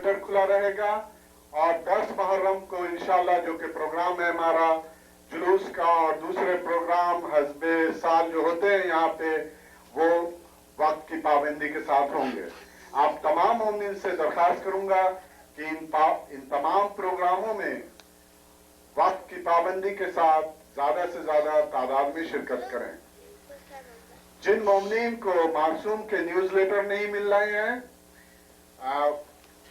Twitter खुला रहेगा और 10 मुहर्रम को इंशाल्लाह जो कि प्रोग्राम है हमारा जुलूस का और दूसरे प्रोग्राम हस्बे साल जो होते हैं यहाँ पे वो वक्त की पाबंदी के साथ होंगे। आप तमाम मोमिन से दरख्वास्त करूंगा कि इन तमाम प्रोग्रामों में वक्त की पाबंदी के साथ ज्यादा से ज्यादा तादाद में शिरकत करें। जिन मोमिन को मासूम के न्यूज़लेटर नहीं मिल रहे हैं,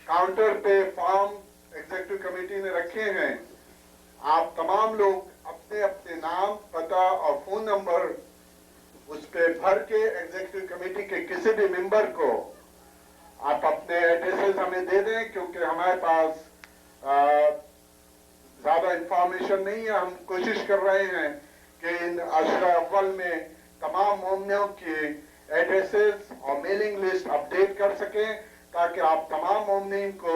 काउंटर पे फॉर्म एग्जीक्यूटिव कमेटी ने रखे हैं, आप तमाम लोग अपने अपने नाम, पता और फोन नंबर उस पे भर के एग्जीक्यूटिव कमेटी के किसी भी मेंबर को आप अपने एड्रेसेस हमें दे दें, क्योंकि हमारे पास ज्यादा इंफॉर्मेशन नहीं है। हम कोशिश कर रहे हैं कि इन अशरा अव्वल में तमाम मोमिनों की एड्रेसेस और मेलिंग लिस्ट अपडेट कर सकें, ताकि आप तमाम मोमिन को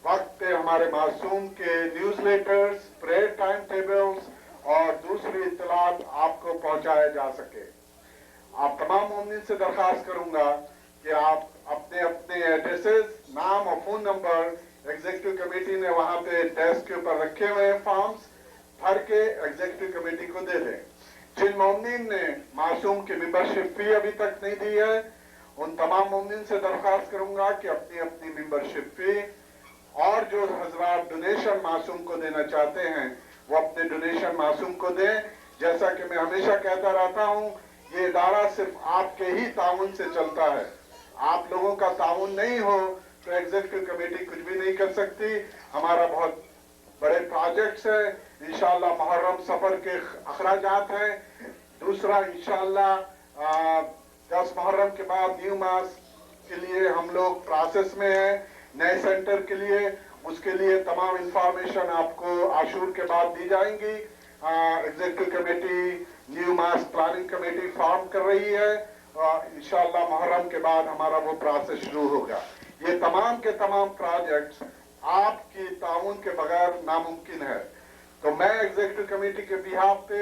वक्त पे हमारे मासूम के न्यूज़लेटर्स, प्रेयर टाइम टेबल्स और दूसरी इत्तलात आपको पहुंचाया जा सके। आप तमाम मोमिन से दरख्वास्त करूंगा कि आप अपने अपने एड्रेसेस, नाम और फोन नंबर एग्जीक्यूटिव कमेटी ने वहां पे डेस्क के ऊपर रखे हुए हैं, फॉर्म्स भर के एग्जीक्यूटिव कमेटी को दे दें। जिन मोमिन ने मासूम की मेंबरशिप फी अभी तक नहीं दी है, उन तमाम मोमिन से दरख्वास्त करूंगा कि अपनी अपनी मेंबरशिप फी और जो हजरात डोनेशन मासूम को देना चाहते हैं वो अपने डोनेशन मासूम को दें। जैसा कि मैं हमेशा कहता रहता हूं, ये इदारा सिर्फ आपके ही ताउन से चलता है। आप लोगों का ताउन नहीं हो तो एग्जीक्यूटिव कमेटी कुछ भी नहीं कर सकती। हमारा बहुत बड़े प्रोजेक्ट्स है, इंशाल्लाह मुहर्रम सफर के अखराजात हैं। दूसरा इंशाल्लाह 10 मुहर्रम के बाद न्यू मास के लिए हम लोग प्रोसेस में हैं, नए सेंटर के लिए। उसके लिए तमाम इंफॉर्मेशन आपको आशूर के बाद दी जाएंगी। एग्जीक्यूटिव कमेटी न्यू मास प्लानिंग कमेटी फॉर्म कर रही है और इंशाल्लाह मुहर्रम के बाद हमारा वो प्रोसेस शुरू होगा। ये तमाम के तमाम प्रोजेक्ट्स आपकी ताउन के बगैर नामुमकिन है। तो मैं एग्जीक्यूटिव कमेटी के बिहाफ पे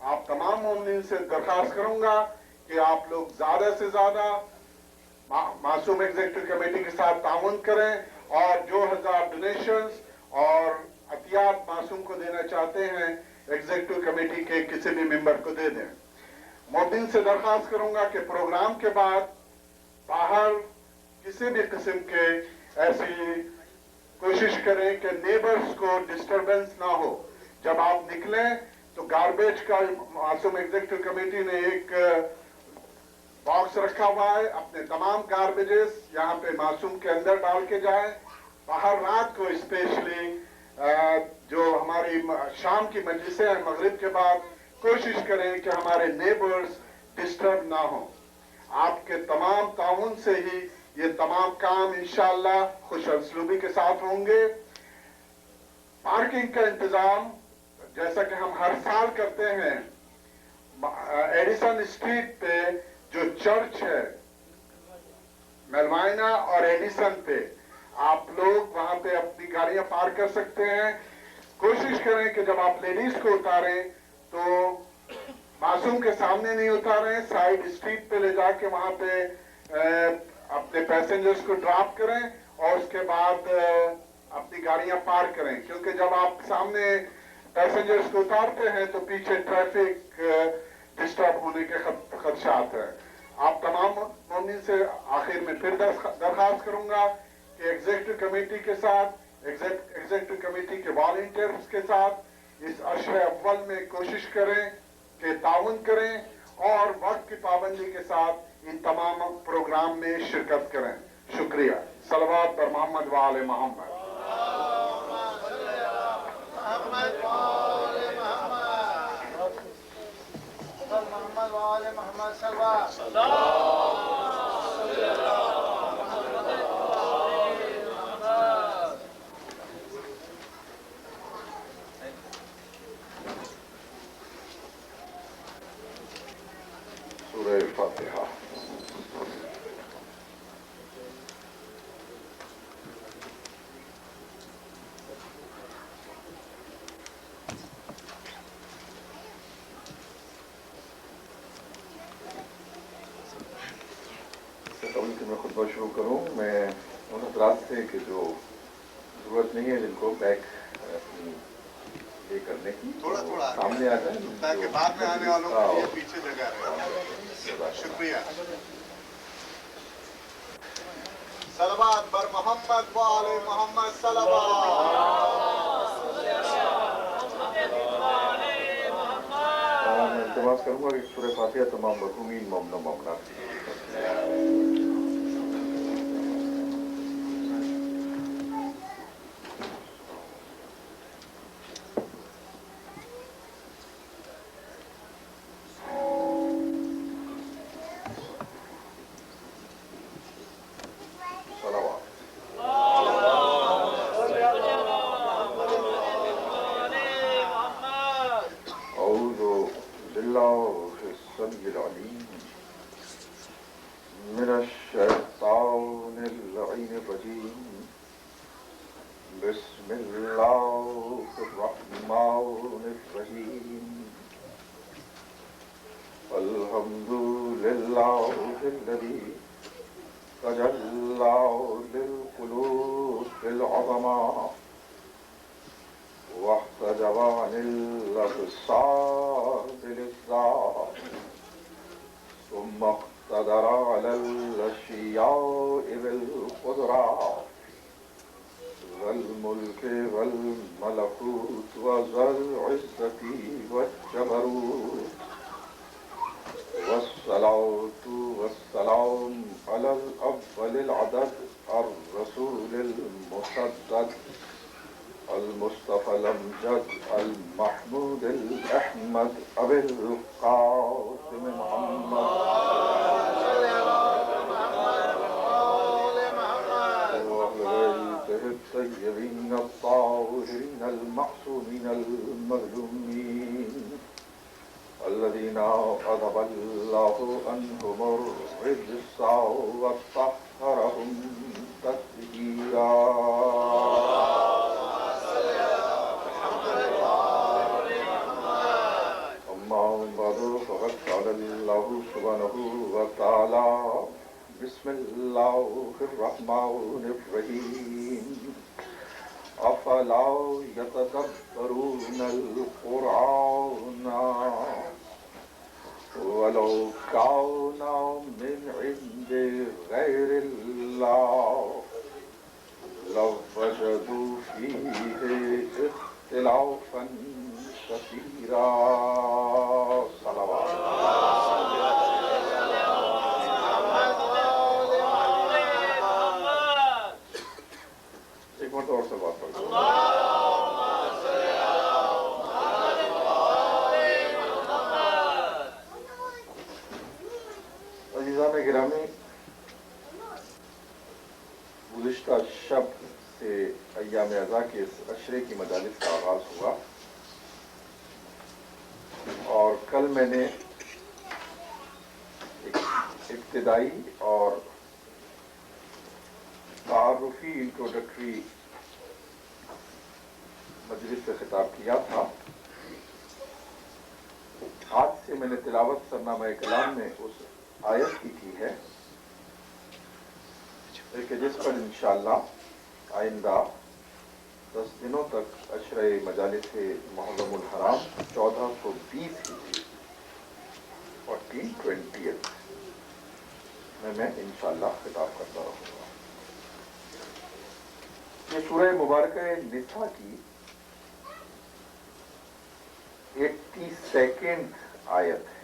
आप तमाम मोमिन से दरख्वास्त करूंगा कि आप लोग ज्यादा से ज्यादा मासूम एग्जीक्यूटिव कमेटी के साथ ताउन करें और जो हजार डोनेशंस और अतियात मासूम को देना चाहते हैं एग्जीक्यूटिव कमेटी के किसी भी मेंबर को दे दें। मोमिन से दरख्वास्त करूंगा कि प्रोग्राम के बाद बाहर किसी भी किस्म के ऐसी कोशिश करें कि नेबर्स को डिस्टरबेंस ना हो। जब आप निकलें तो गार्बेज का मासूम एग्जीक्यूटिव कमेटी ने एक बॉक्स रखा हुआ है, अपने तमाम गार्बेजेस यहाँ पे मासूम के अंदर डाल के जाए। बाहर रात को स्पेशली जो हमारी शाम की मजलिसें हैं मगरिब के बाद, कोशिश करें कि हमारे नेबर्स डिस्टर्ब ना हो। आपके तमाम ताउन से ही ये तमाम काम इंशाल्लाह खुशअस्लूबी के साथ होंगे। पार्किंग का इंतजाम जैसा कि हम हर साल करते हैं, एडिसन स्ट्रीट पे जो चर्च है मेलवाइना और एडिसन पे, आप लोग वहां पे अपनी गाड़ियां पार्क कर सकते हैं। कोशिश करें कि जब आप लेडीज को उतारें तो मासूम के सामने नहीं उतारें, साइड स्ट्रीट पे ले जाके वहां पे अपने पैसेंजर्स को ड्रॉप करें और उसके बाद अपनी गाड़ियां पार्क करें, क्योंकि जब आप सामने पैसेंजर्स को उतारते हैं तो पीछे ट्रैफिक डिस्टर्ब होने के खदशात हैं। आप तमाम मोमिन से आखिर में फिर दरख्वास्त करूंगा कि एग्जीक्यूटिव कमेटी के साथ, एग्जीक्यूटिव कमेटी के वॉलंटियर्स के साथ इस अशरे अव्वल में कोशिश करें कि ताउन करें और वक्त की पाबंदी के साथ इन तमाम प्रोग्राम में शिरकत करें। शुक्रिया। सलवात पर मोहम्मद व आले मोहम्मद। सूरह फातिहा। मैं खुतबा शुरू करूं, मैं हजरात से कि जो जरूरत नहीं है जिनको बैक अपनी ये करने की थोड़ा थोड़ा सामने आ जाए ताकि बाद में आने वालों के लिए पीछे जगह रहे। शुक्रिया। सलवात बर मोहम्मद व आले मोहम्मद मैं इल्तिमास करूंगा कि सूरह फातिहा तमाम मरहूमीन मोमना मोमना المصطفى الأمجد المحمود الأحمد أبي القاسم محمد وأهل بيته الطيبين الطاهرين المعصومين المظلومين الذين أذهب الله عنهم الرجس وطهرهم تطهيرا قال الله سبحانه وتعالى بسم الله الرحمن الرحيم أفلا يتدبرون القرآن ولو كان من عند غير الله لوجدوا فيه اختلافا كثيرا صلوات ایک مرتبہ اور سے بات کریں عزیزان گرامی گزشتہ شب سے ایام عزا کے اس عشرے کی مجالس کا آغاز ہوا اور کل میں نے ایک ابتدائی اور تعارفی انٹروڈکٹری مجلس سے خطاب کیا تھا. آج سے میں نے تلاوت سرنامہ کلام میں اس آیت کی ہے کہ جس پر انشاءاللہ آئندہ 10 دنوں تک عشرہ مجالس محرم الحرام 1420 ہجری 1420 میں انشاءاللہ خطاب کرتا رہوں گا. یہ سورہ مبارکہ نساء کی 82nd آیت ہے.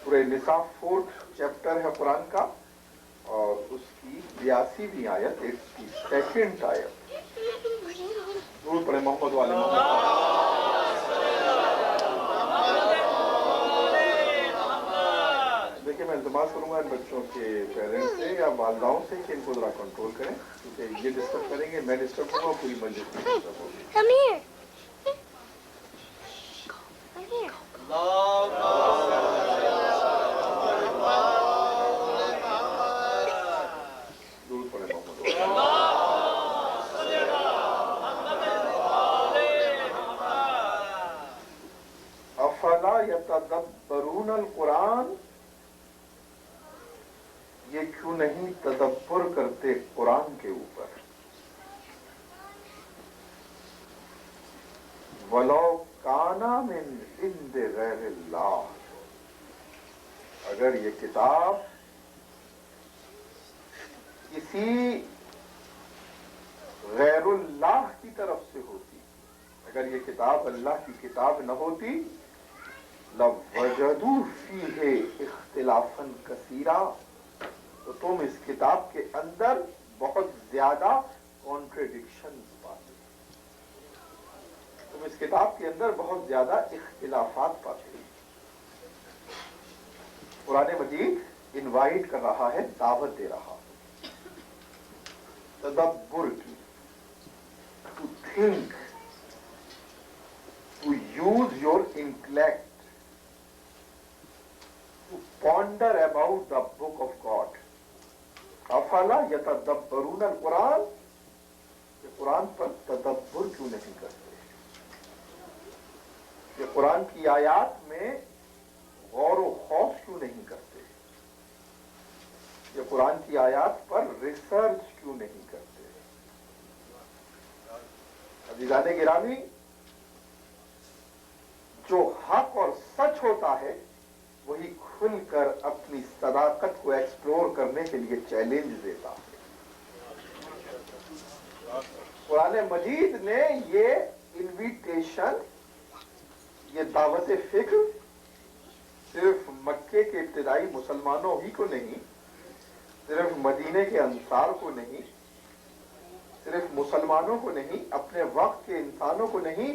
سورہ نساء 4th چیپٹر ہے قرآن کا اور اس کی 82ویں آیت 82nd آیت. ضرور پڑھیں محمد والے محمد. دیکھیں میں التماس کروں گا ان بچوں کے پیرنٹس سے یا والداؤں سے کہ ان کو ذرا کنٹرول کریں کیونکہ یہ ڈسٹرب کریں گے, میں ڈسٹرب ہوں گا, پوری مجلس میں ڈسٹرب ہوگی. ضرور پڑھیں محمد. افلا یتدبرون القرآن, یہ کیوں نہیں تدبر کرتے قرآن वलो काना मिन इंद गैरिल्लाह, अगर ये किताब किसी गैरुल्लाह की तरफ से होती, अगर ये किताब अल्लाह की किताब न होती, लवजदू फीहे इख्तिलाफन कसीरा, तो तुम इस किताब के अंदर बहुत ज्यादा कॉन्ट्रेडिक्शंस पाते, तुम इस किताब के अंदर बहुत ज्यादा इख्तिलाफात पाते। कुरान मजीद इनवाइट कर रहा है, दावत दे रहा है तदब्बुर की, to think, to use your intellect, to ponder about the book of God. अफला यतदब्बरून अल कुरान, ये कुरान पर तदब्बुर क्यों नहीं करते, ये कुरान की आयात में गौर व खौफ क्यों नहीं करते, ये कुरान की आयात पर रिसर्च क्यों नहीं करते। अज़ीज़ाने गिरामी, जो हक और सच होता है वही खुलकर अपनी सदाकत को एक्सप्लोर करने के लिए चैलेंज देता है। कुरान मजीद ने ये इनविटेशन, ये दावत फिक्र सिर्फ मक्के के इब्तिदाई मुसलमानों ही को नहीं, सिर्फ मदीने के अंसार को नहीं, सिर्फ मुसलमानों को नहीं, अपने वक्त के इंसानों को नहीं,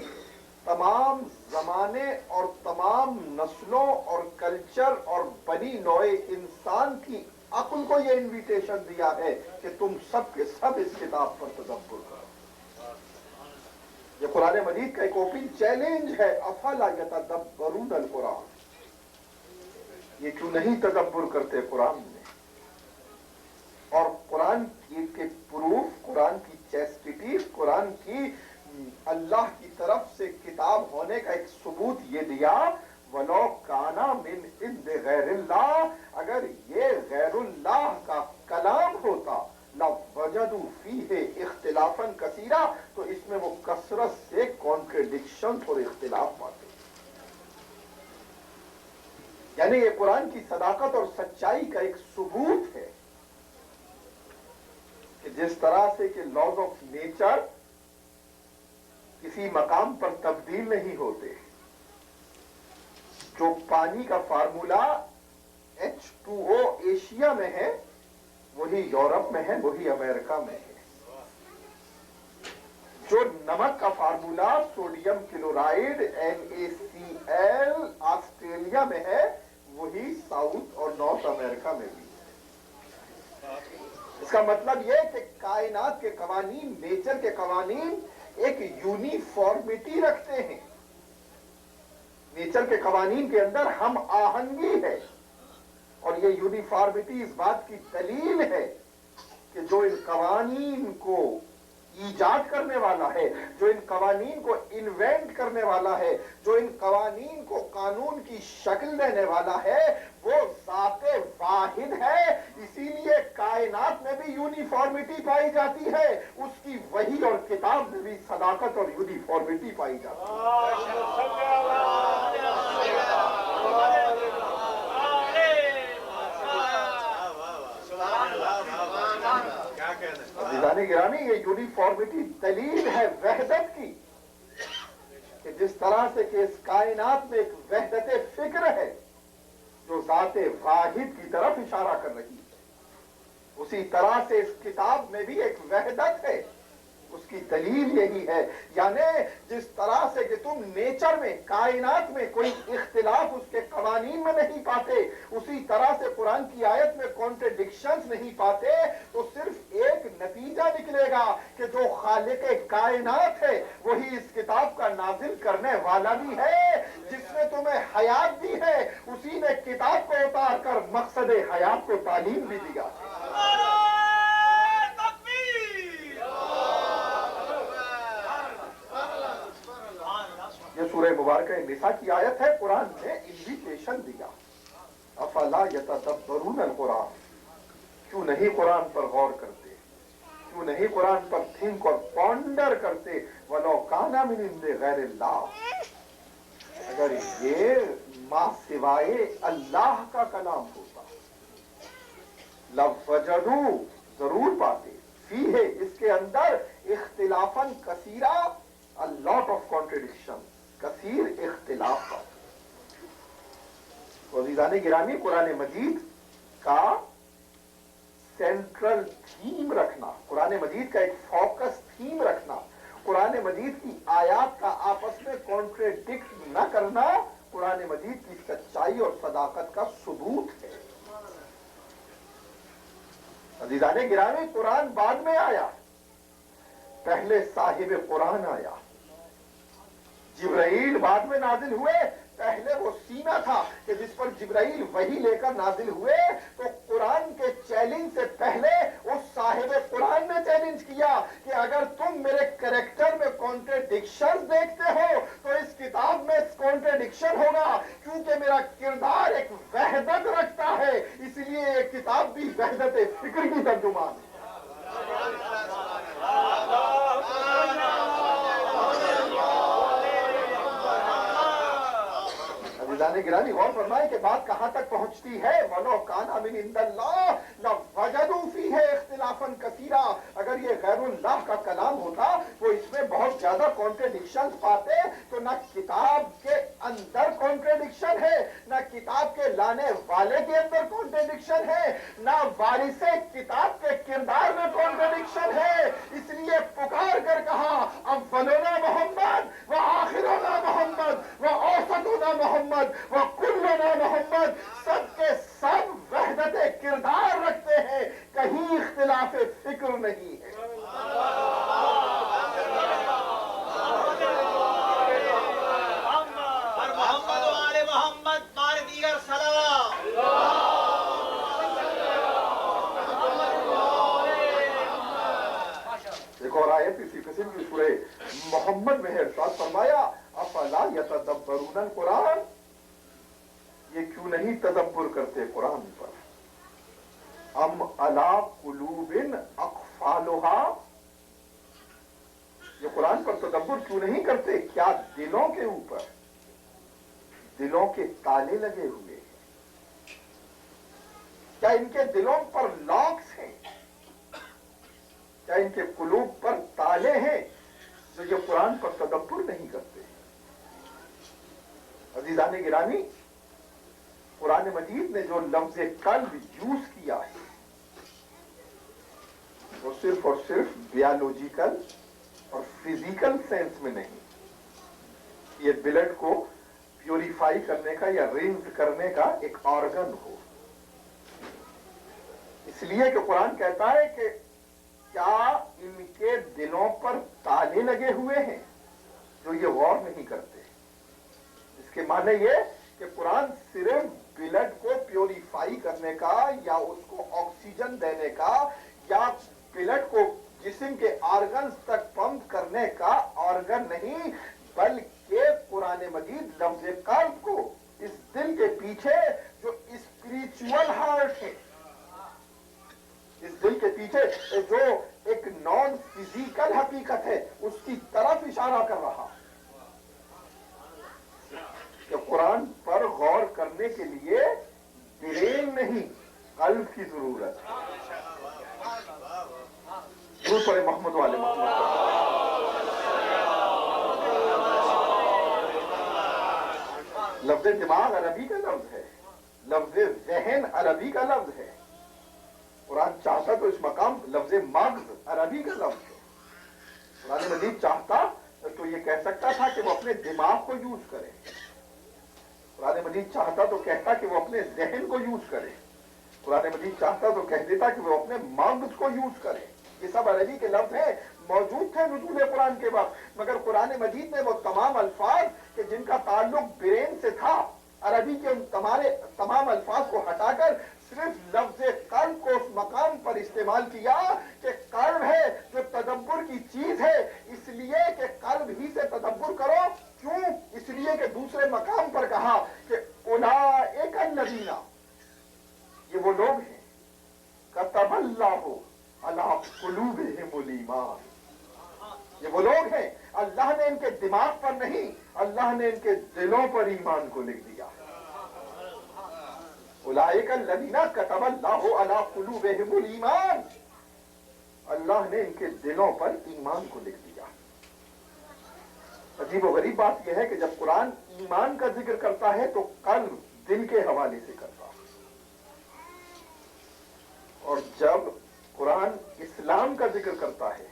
तमाम जमाने और तमाम नस्लों और कल्चर और बनी नौए इंसान की अक्ल को यह इनविटेशन दिया है कि तुम सब के सब इस किताब पर तदब्बुर करो। यह कुरान मजीद का एक ओपन चैलेंज है, अफला यतदब्बरून अल कुरान, ये क्यों नहीं तदब्बुर करते कुरान में। और कुरान के प्रूफ, कुरान की चेस्टिटी, कुरान की अल्लाह की तरफ से किताब होने का एक सबूत ये दिया, वलो काना मिन इंद गैरिल्लाह, अगर ये गैरुल्लाह का कलाम होता, लवजदू फीहे इख्तिलाफन कसीरा, तो इसमें वो कसरत से कॉन्ट्रडिक्शन और इख्तिलाफ पाते। यानी ये कुरान की सदाकत और सच्चाई का एक सबूत है कि जिस तरह से कि लॉज ऑफ नेचर किसी मकाम पर तब्दील नहीं होते, जो पानी का फार्मूला H2O एशिया में है वही यूरोप में है, वही अमेरिका में है। जो नमक का formula sodium chloride NaCl Australia में है, वही साउथ और नॉर्थ अमेरिका में भी है। इसका मतलब यह कि कायनात के कवानीन, नेचर के कवानीन एक यूनिफॉर्मिटी रखते हैं। नेचर के कवानीन के अंदर हम आहंगी है, और ये यूनिफॉर्मिटी इस बात की दलील है कि जो इन कवानीन को ईजाद करने वाला है, जो इन कवानीन को इन्वेंट करने वाला है, जो इन कवानीन को कानून की शक्ल देने वाला है, वो ज़ाते वाहिद है। इसीलिए कायनात में भी यूनिफॉर्मिटी पाई जाती है, उसकी वही और किताब में भी सदाकत और यूनिफॉर्मिटी पाई जाती है। अज़ीज़ाने गिरामी, ये यूनिफॉर्मिटी दलील है वहदत की, कि जिस तरह से कि इस कायनात में एक वहदत फिक्र है जो ज़ाते वाहिद की तरफ इशारा कर रही है, उसी तरह से इस किताब में भी एक वहदत है, उसकी दलील यही है। यानी जिस तरह से कि तुम नेचर में, कायनात में कोई इख्तिलाफ उसके कवानीन में नहीं पाते, उसी तरह से कुरान की आयत में कॉन्ट्रडिक्शंस नहीं पाते, तो सिर्फ एक नतीजा निकलेगा कि जो खालिक कायनात है वही इस किताब का नाजिल करने वाला भी है। जिसने तुम्हें हयात दी है उसी ने किताब को उतार कर मकसद हयात को तालीम भी दिया। ये सूरह मुबारक निसा की आयत है। कुरान ने इन्विटेशन दिया, अफला यतदब्बरून अल कुरान, क्यों नहीं कुरान पर गौर करते, क्यों नहीं कुरान पर थिंक और पॉन्डर करते, वलो काना मिन इंदे गैरिल्लाह, अगर ये मां सिवाय अल्लाह का कलाम होता, लवजदू जरूर पाते, फी है इसके अंदर इख्तिलाफन कसीरा, अ लॉट ऑफ कॉन्ट्रडिक्शन, कसीर इख्तिलाफ पाते। तो अज़ीज़ान गिरामी, कुरान मजीद का सेंट्रल थीम रखना, कुरान मजीद का एक फोकस थीम रखना, कुरान मजीद की आयत का आपस में कॉन्ट्रेडिक्ट न करना कुरान मजीद की सच्चाई और सदाकत का सबूत है। अज़ीज़ान गिरामी, कुरान बाद में आया, पहले साहिब कुरान आया, जिब्राइल बाद में नाजिल हुए, पहले वो सीना था कि जिस पर जिब्राइल वही लेकर नाजिल हुए। तो कुरान के चैलेंज से पहले उस साहिब कुरान ने चैलेंज किया कि अगर तुम मेरे कैरेक्टर में कॉन्ट्रेडिक्शन देखते हो तो इस किताब में कॉन्ट्रेडिक्शन होगा, क्योंकि मेरा किरदार एक वहदत रखता है, इसलिए ये किताब भी वहदत फिक्र की तर्जुमान है। अज़ीज़ान गिरामी, गौर फरमाए कि बात कहां तक पहुंचती है। वलो काना मिन इंदल्लाह लवजदू फीही इख्तिलाफन कसीरा, अगर ये गैरुल्लाह का कलाम होता तो इसमें बहुत ज्यादा कॉन्ट्रेडिक्शन पाते। तो ना किताब के अंदर कॉन्ट्रेडिक्शन है, ना किताब के लाने वाले के अंदर कॉन्ट्रेडिक्शन है, ना वारिसे किताब के किरदार में कॉन्ट्रेडिक्शन है। इसलिए पुकार कर कहा, अव्वलुना मोहम्मद व आखिरुना मोहम्मद व औसतुना मोहम्मद व कुल्लुना मोहम्मद, सबके सब वहदत किरदार रखते हैं, कहीं इख्तिलाफ फिक्र नहीं है। मोहम्मद वाले मोहम्मद मारे दीगर सलाम। एक और आयत इसी किस्म की सूरे मोहम्मद में है, इरशाद फरमाया, अफला यतदब्बरून कुरान, ये क्यों नहीं तदब्बुर करते कुरान पर, अम अला कुलूबिन अक़फ़ालुहा, ये कुरान पर तदब्बुर क्यों नहीं करते, क्या दिलों के ऊपर दिलों के ताले लगे हुए हैं, क्या इनके दिलों पर लॉक्स हैं, क्या इनके कुलूब पर ताले हैं जो ये कुरान पर तदब्बुर नहीं करते। अज़ीज़ान गिरामी, कुरान मजीद ने जो लफ्ज़ कल्ब यूज किया है वो सिर्फ और सिर्फ बायोलॉजिकल और फिजिकल सेंस में नहीं, ये ब्लड को प्यूरिफाई करने का या रिंस करने का एक ऑर्गन हो। इसलिए कि कुरान कहता है कि क्या इनके दिलों पर ताले लगे हुए हैं जो ये गौर नहीं करते। इसके माने ये कि कुरान सिर्फ ब्लड को प्यूरिफाई करने का या उसको ऑक्सीजन देने का या ब्लड को जिस्म के ऑर्गन्स तक पंप करने का ऑर्गन नहीं, बल्कि कुरान मजीद लफ्ज़ कल्ब को, इस दिल के पीछे जो स्पिरिचुअल हार्ट है, इस दिल के पीछे जो एक नॉन फिजिकल हकीकत है, उसकी तरफ इशारा कर रहा कि कुरान पर गौर करने के लिए ब्रेन नहीं, कल्ब की जरूरत है। दुरूद पढ़े मोहम्मद वाले मोहम्मद। लफ्ज़ दिमाग अरबी का लफ्ज है, लफ्ज़ ज़हन अरबी का लफ्ज है। कुरान चाहता तो इस मकाम लफ्ज़ मग़ज़ अरबी का लफ्ज है। कुरान मजीद चाहता तो ये कह सकता था कि वो अपने दिमाग को यूज करे, कुरान मजीद चाहता तो कहता कि वो अपने ज़हन को यूज करे, कुरान मजीद चाहता तो कह देता कि वो अपने मग़ज़ को यूज करे। ये सब अरबी के लफ्ज हैं, मौजूद थे नुज़ूल कुरान के वक्त, मगर कुरान मजीद ने वो तमाम अल्फाज कि जिनका ताल्लुक ब्रेन से था, अरबी के उन तमाम अल्फाज को हटाकर सिर्फ लफ्ज़ कल्ब को उस मकाम पर इस्तेमाल किया कि कल्ब है जो तदब्बुर की चीज है, इसलिए कि कल्ब ही से तदब्बुर करो। क्यों? इसलिए कि दूसरे मकाम पर कहा कि उलाइक अल्लज़ीना, ये वो लोग हैं, कतबल्लाहु अला कुलूबिहिम ईमान। ये वो लोग हैं, अल्लाह ने इनके दिमाग पर नहीं, अल्लाह ने इनके दिलों पर ईमान को लिख दिया। उलाइका लदीना कतबल्लाहु अला कुलूबिहिमुल ईमान, अल्लाह ने इनके दिलों पर ईमान को लिख दिया। अजीब और गरीब बात यह है कि जब कुरान ईमान का जिक्र करता है तो कल्ब दिल के हवाले से करता है, और जब कुरान इस्लाम का जिक्र करता है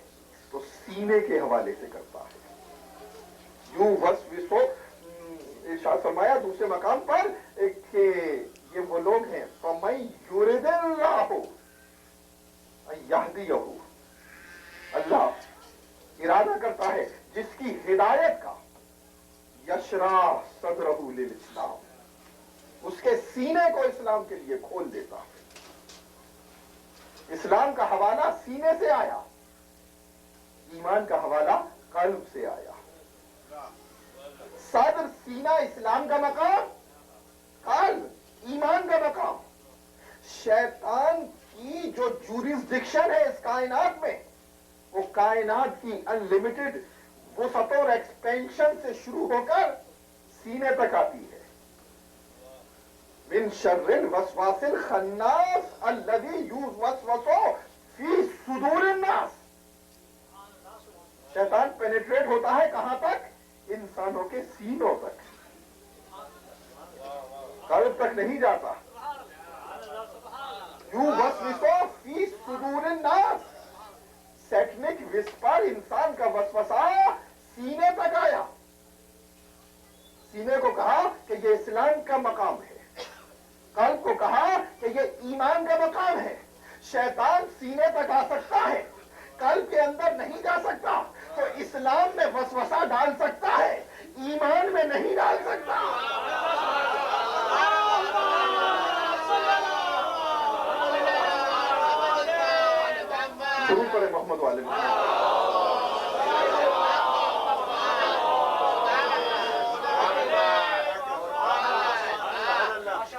तो सीने के हवाले से करता है। यूं वसविसो इरशाद फरमाया दूसरे मकाम पर कि ये वो लोग हैं फमन युरिदिल्लाहु यहदियहु, अल्लाह इरादा करता है जिसकी हिदायत का, यशराह सदरहु लिल इस्लाम, उसके सीने को इस्लाम के लिए खोल देता है। इस्लाम का हवाला सीने से आया, ईमान का हवाला कल्ब से आया। सदर सीना इस्लाम का मकाम, कल्ब ईमान का मकाम। शैतान की जो जूरिसडिक्शन है इस कायनात में, वो कायनात की अनलिमिटेड वुसअत और एक्सपेंशन से शुरू होकर सीने तक आती है। मिन शर्रिल वसवासिल खन्नास अल्लज़ी युवस्वसु फी सुदूरिन नास। शैतान पेनिट्रेट होता है कहां तक? इंसानों के सीनों तक, कल्ब तक नहीं जाता। युवस्वसु फी सुदूरिन नास, सैटनिक विस्पर, इंसान का वसवसा सीने तक आया। सीने को कहा कि ये इस्लाम का मकाम है, कल्ब को कहा कि ये ईमान का मकाम है। शैतान सीने तक आ सकता है, कल्ब के अंदर नहीं जा सकता, तो इस्लाम में वसवसा डाल सकता है, ईमान में नहीं डाल सकता। शुरू करें मोहम्मद वाले में।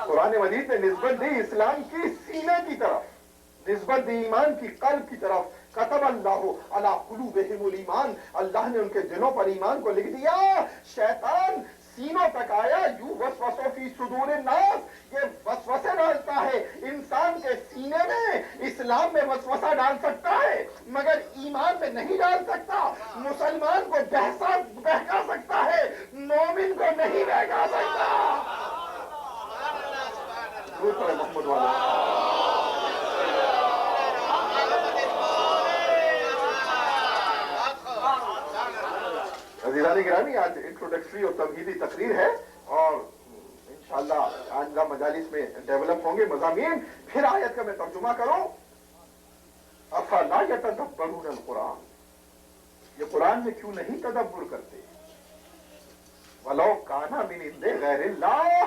कुरान मजीद ने निस्बत दी इस्लाम की सीने की तरफ, निस्बत दी ईमान की कल्ब की तरफ। कतबल्लाहु अला कुलूबिहिमुल ईमान, अल्लाह ने उनके दिलों पर ईमान को लिख दिया। शैतान सीनों तक आया। यू वसवसो फी सुदूरिन नास, ये वसवसे डालता है इंसान के सीने में। इस्लाम में वसवसा डाल सकता है मगर ईमान में नहीं डाल सकता। मुसलमान को बहका सकता है, मोमिन को नहीं बहका सकता। मोहम्मद वाला अज़ीज़ान गिरामी, आज इंट्रोडक्टरी और तमहीदी तकरीर है और इंशाअल्लाह आइंदा मजालिस में डेवलप होंगे मज़ामीन। फिर आयत का मैं तर्जुमा करूं। अफ़ला यतदब्बरून कुरान, ये कुरान में क्यों नहीं तदब्बुर करते? वलो काना मिन इंदि गैरिल्लाह,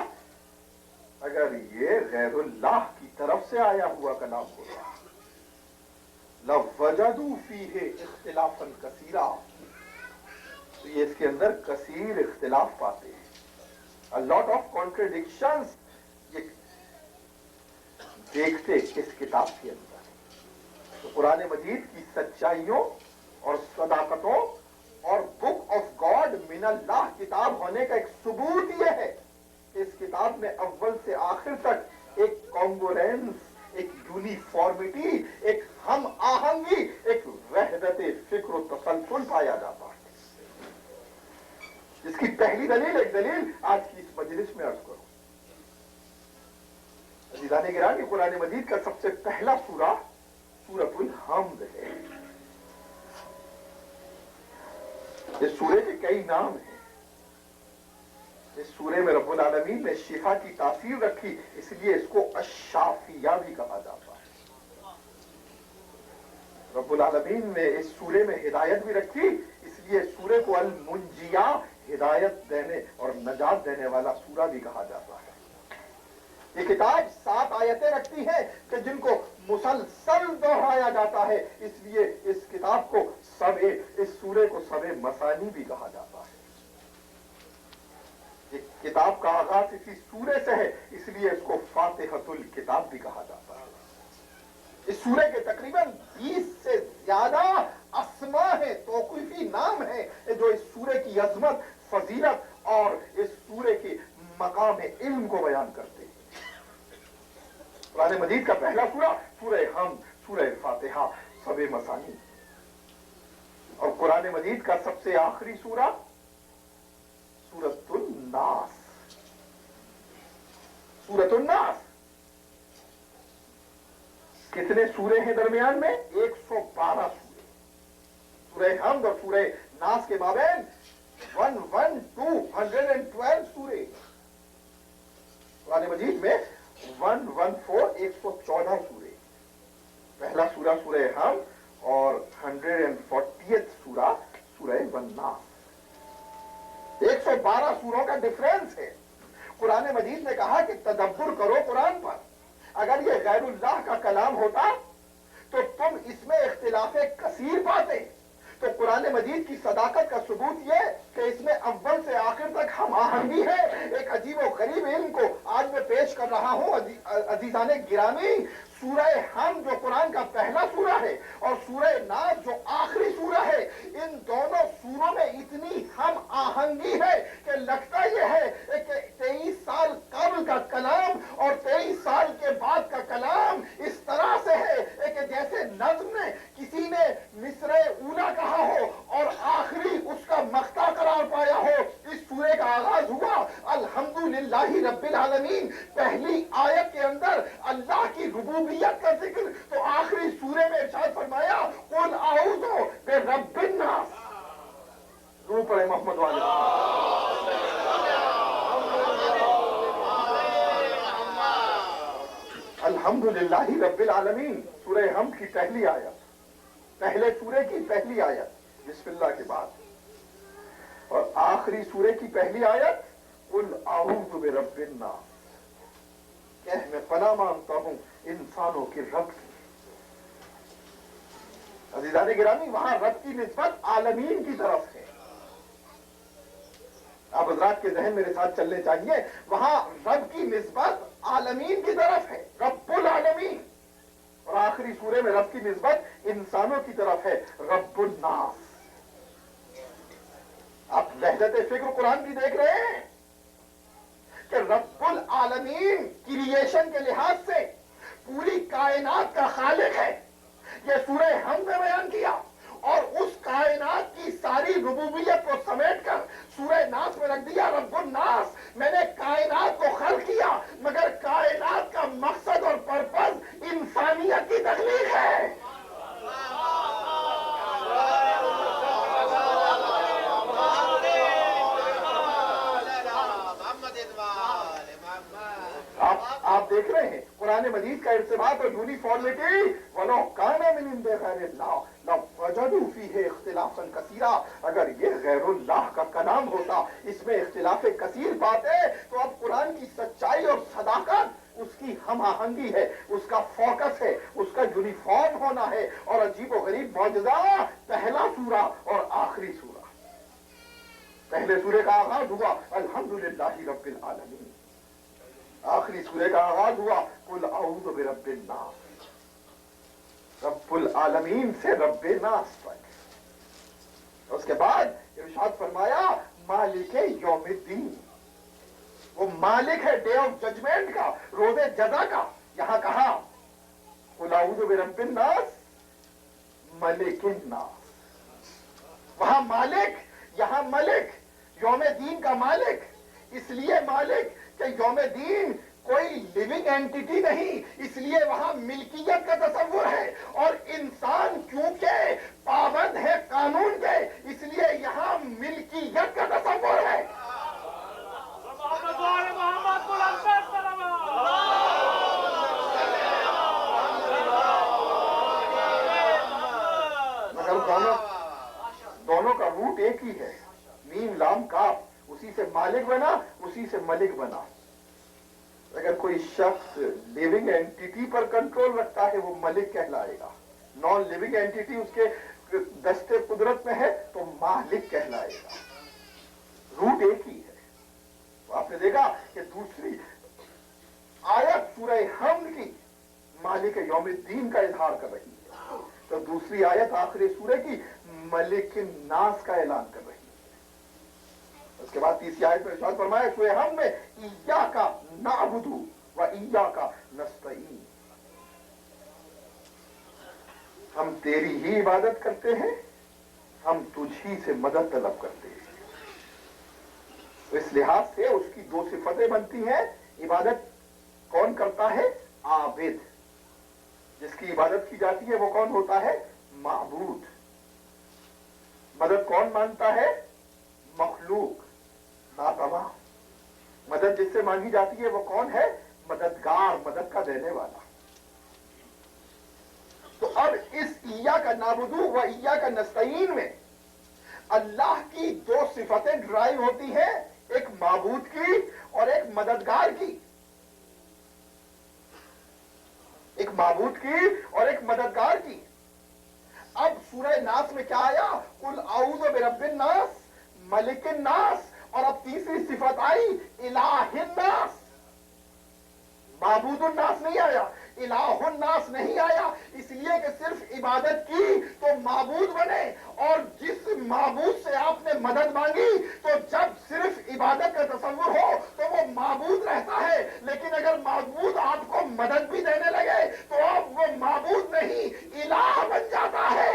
अगर ये गैरुल्लाह की तरफ से आया हुआ कलाम होगा, लवजदू फीहि इख्तिलाफन कसीरा, तो ये इसके अंदर कसीर इख्तिलाफ पाते हैं, अ लॉट ऑफ कॉन्ट्रडिक्शंस ये देखते इस किताब के अंदर। तो कुरान मजीद की सच्चाइयों और सदाकतों और बुक ऑफ गॉड मिनल्लाह किताब होने का एक सबूत यह है कि इस किताब में अव्वल से आखिर तक एक कॉन्गोरेंस, एक यूनिफॉर्मिटी, एक हम आहंगी, एक वहदत फिक्र और तसलसल पाया जाता है। इसकी पहली दलील, एक दलील आज की इस मजलिस में अर्ज करूं। अज़ीज़ान गिरामी, कुरान मजीद का सबसे पहला सूरा सूरतुल हम्द है। इस सूरे के कई नाम हैं। इस सूरे में रब्बुल आलमीन ने शिफा की तासीर रखी, इसलिए इसको अश-शाफिया भी कहा जाता है। रब्बुल आलमीन ने इस सूरे में हिदायत भी रखी, इसलिए सूरे को अल मुंजिया, हिदायत देने और नजात देने वाला सूरा भी कहा जाता है। ये किताब 7 आयतें रखती है कि जिनको मुसलसल दोहराया जाता है, इसलिए इस किताब को इस सूरे को सबे मसानी भी कहा जाता है। ये किताब का आगाज इसी सूरे से है, इसलिए इसको फातिहतुल किताब भी कहा जाता है। इस सूरे के तकरीबन 20 से ज्यादा अस्मा है, तौक़ीफ़ी नाम है जो इस सूरे की अज़मत, फजीलत और इस सूरे के मकाम इल्म को बयान करते हैं। कुरान मजीद का पहला सूरा सूरह हम, सूरह फातिहा, सबे मसानी, और कुरान मजीद का सबसे आखिरी सूरा सूरतुन नास। सूरतुन नास कितने सूरे हैं दरमियान में? 112 सूरे। सूरह हमद और सूरह नास के माबैन 112 सूरे। कुरान मजीद में 114 सूरे। पहला सूरा सूरह हम और 140th सूरा सूरह वन्नास। 112 सूरों का डिफरेंस है। कुरान मजीद ने कहा कि तदब्बुर करो कुरान पर। अगर ये गैरुल्लाह का कलाम होता तो तुम इसमें इख्तिलाफे कसीर पाते। तो कुरान मजीद की सदाकत का सबूत ये कि इसमें अव्वल से आखिर तक हम आहंगी है। एक अजीब और गरीब इल्म को आज मैं पेश कर रहा हूं अजीजाने गिरामी। सूरह हम जो कुरान का पहला सूरा है और सूरह नास जो आखिरी सूरा है, इन दोनों सूरों में इतनी हम आहंगी है कि लगता यह है कि 23 साल कबल का कलाम और 23 साल के बाद का कलाम इस तरह से है कि जैसे नज्म ने किसी ने मिसरे ऊला कहा हो और आखिरी उसका मख्ता करार पाया हो। इस सूरे का आगाज हुआ अल्हम्दुलिल्लाहि रब्बिल आलमीन। पहली आयत के अंदर अल्लाह की रुबूबियत का जिक्र, तो आखिरी सूरे में इरशाद फरमाया कुल आऊज़ु बिरब्बिन नास। रूह पढ़े मोहम्मद वाले। अल्हम्दुलिल्लाहि रब्बिल आलमीन, सूरह हम की पहली आयत, पहले सूरे की पहली आयत बिस्मिल्लाह के बाद, और आखिरी सूरे की पहली आयत कुल आऊज़ु बिरब्बिन नास। मैं पनाह मांगता हूं इंसानों के रब की। अज़ीज़ाने गिरामी, वहां रब की निस्बत आलमीन की तरफ है। आप हज़रात के ज़हन मेरे साथ चलने चाहिए। वहां रब की निस्बत आलमीन की तरफ है, रब्बुल आलमीन। और आखिरी सूरे में रब की निस्बत इंसानों की तरफ है, रब्बुन नास। आप लहजत फिक्र कुरान की देख रहे हैं कि रब्बुल आलमीन क्रिएशन के लिहाज से पूरी कायनात का खालिक है। यह सूरह हम में बयान किया और उस कायनात की सारी रुबूबियत को समेटकर सूरह नास में रख दिया रब्बुन नास। मैंने कायनात को खल्क किया, मगर कायनात का मकसद और पर्पस इंसानियत की तख्लीक है। आप देख रहे हैं कुरान मजीद का इर्तिबात और यूनिफॉर्मिटी। वलो काना मिन इंदे गैरिल्लाह लवजदू फीही इख्तिलाफन कसीरा। अगर ये गैरुल्लाह का कलाम होता, इसमें इख्तिलाफे कसीर बातें, तो अब कुरान की सच्चाई और सदाकत, उसकी हम आहंगी है, उसका फोकस है, उसका यूनिफॉर्म होना है। और अजीब व गरीब मौजज़ा, पहला सूरा और आखिरी सूरा। पहले सूरे का आगाज हुआ अल्हम्दुलिल्लाहि रब्बिल आलमीन, आखिरी सूरे का आगाज हुआ कुल आऊज़ु बिरब्बिन नास। रब्बुल आलमीन से रब्बे नास तक। उसके बाद इरशाद फरमाया मालिके यौमिद्दीन, वो मालिक है डे ऑफ जजमेंट का, रोज़े जज़ा का। यहां कहा कुल आऊज़ु बिरब्बिन नास मलिकिन नास। वहां मालिक, यहां मलिक, यौमे दीन का मालिक। इसलिए मालिक कि यौमे दीन कोई लिविंग एंटिटी नहीं, इसलिए वहां मिल्कियत का तस्वुर है। और इंसान क्योंकि पाबंद है कानून के, इसलिए यहां मिल्कियत का तस्वुर है। मगर दोनों का रूट एक ही है, मीम लाम काफ। उसी से मालिक बना, उसी से मलिक बना। अगर कोई शख्स लिविंग एंटिटी पर कंट्रोल रखता है वो मलिक कहलाएगा, नॉन लिविंग एंटिटी उसके दस्ते कुदरत में है तो मालिक कहलाएगा। रूट एक ही है। तो आपने देखा कि दूसरी आयत सूरह हमद की मालिक यौमिद्दीन का इजहार कर रही है। तो दूसरी आयत आखिरी सूरे की मलिक नास का ऐलान कर रही है। उसके बाद तीसरी आयत में इरशाद फरमाया सूरे हम में इय्याका नअबुदु व इय्याका नस्तईन, हम तेरी ही इबादत करते हैं, हम तुझी से मदद तलब करते हैं। तो इस लिहाज से उसकी दो सिफतें बनती हैं। इबादत कौन करता है? आबिद। जिसकी इबादत की जाती है वो कौन होता है? माबूद। मदद कौन मांगता है? मखलूक, नातवा। मदद जिससे मांगी जाती है वो कौन है? मददगार, मदद का देने वाला। तो अब इस इया का नाबुदू व इया का नस्तईन में अल्लाह की दो सिफतें ड्राइव होती हैं, एक माबूद की और एक मददगार की। एक माबूद की और एक मददगार की। अब सूरह नास में क्या आया? कुल आऊज़ु बिरब्बिन नास, मलिकिन नास, और अब तीसरी सिफत आई इलाहिन नास। माबूदुन नास नहीं आया, इलाहुन नास नहीं आया, इसलिए कि सिर्फ इबादत की तो माबूद बने। और जिस माबूद से आपने मदद मांगी, तो जब सिर्फ इबादत का तसव्वुर हो तो वो माबूद रहता है, लेकिन अगर माबूद आपको मदद भी देने लगे तो अब वो माबूद नहीं, इलाह बन जाता है।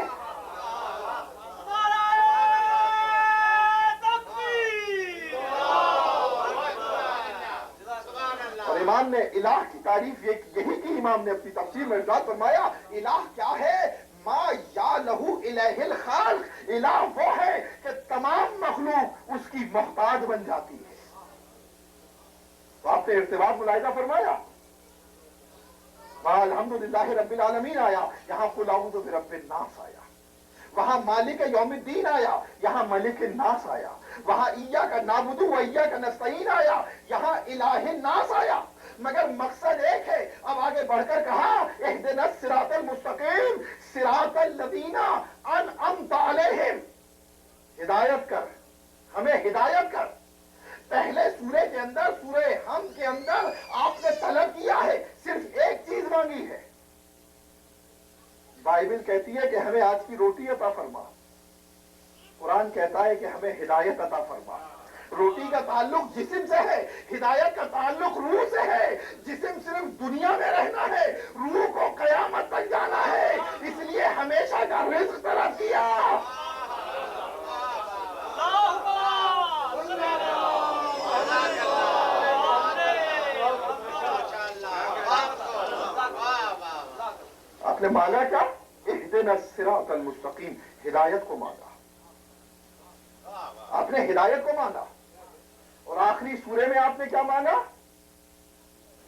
और इमाम ने इलाह की तारीफ यही की। इमाम ने अपनी तफसीर में इरशाद फरमाया इलाह क्या है? मा या लहू इलाहिल खाल्क, इलाह वो है कि तमाम मखलूक उसकी मोहताज बन जाती है। तो आपने इर्तिबात मुलाहिजा फरमाया, वहां अल्हम्दुलिल्लाह रब्बिल आलमीन आया, यहां कुल अऊज़ु बिरब्बिन नास आया। वहां मालिक यौमिद्दीन आया, यहां मलिक नास आया। वहां इय्या का नाबुदु व इय्या का नस्तईन आया, यहां इलाहिन नास आया। मगर मकसद एक है। अब आगे बढ़कर कहा इहदिनस सिरातल मुस्तकीम सिरातल लदीना अनअमत अलैहिम, हिदायत कर, हमें हिदायत कर। पहले सूरे के अंदर, सूरे हम के अंदर आपने तलब किया है, सिर्फ एक चीज मांगी है। बाइबल कहती है कि हमें आज की रोटी अता फरमा, कुरान कहता है कि हमें हिदायत अता फरमा। रोटी का ताल्लुक जिस्म से है, हिदायत का ताल्लुक रूह से है। जिस्म सिर्फ दुनिया में रहना है, रूह को कयामत तक जाना है, इसलिए हमेशा का रिज़्क तलब किया। आपने मांगा क्या? इहदिनस सिरातल मुस्तकीम, हिदायत को मांगा। आपने हिदायत को मांगा। और आखिरी सूरे में आपने क्या मांगा?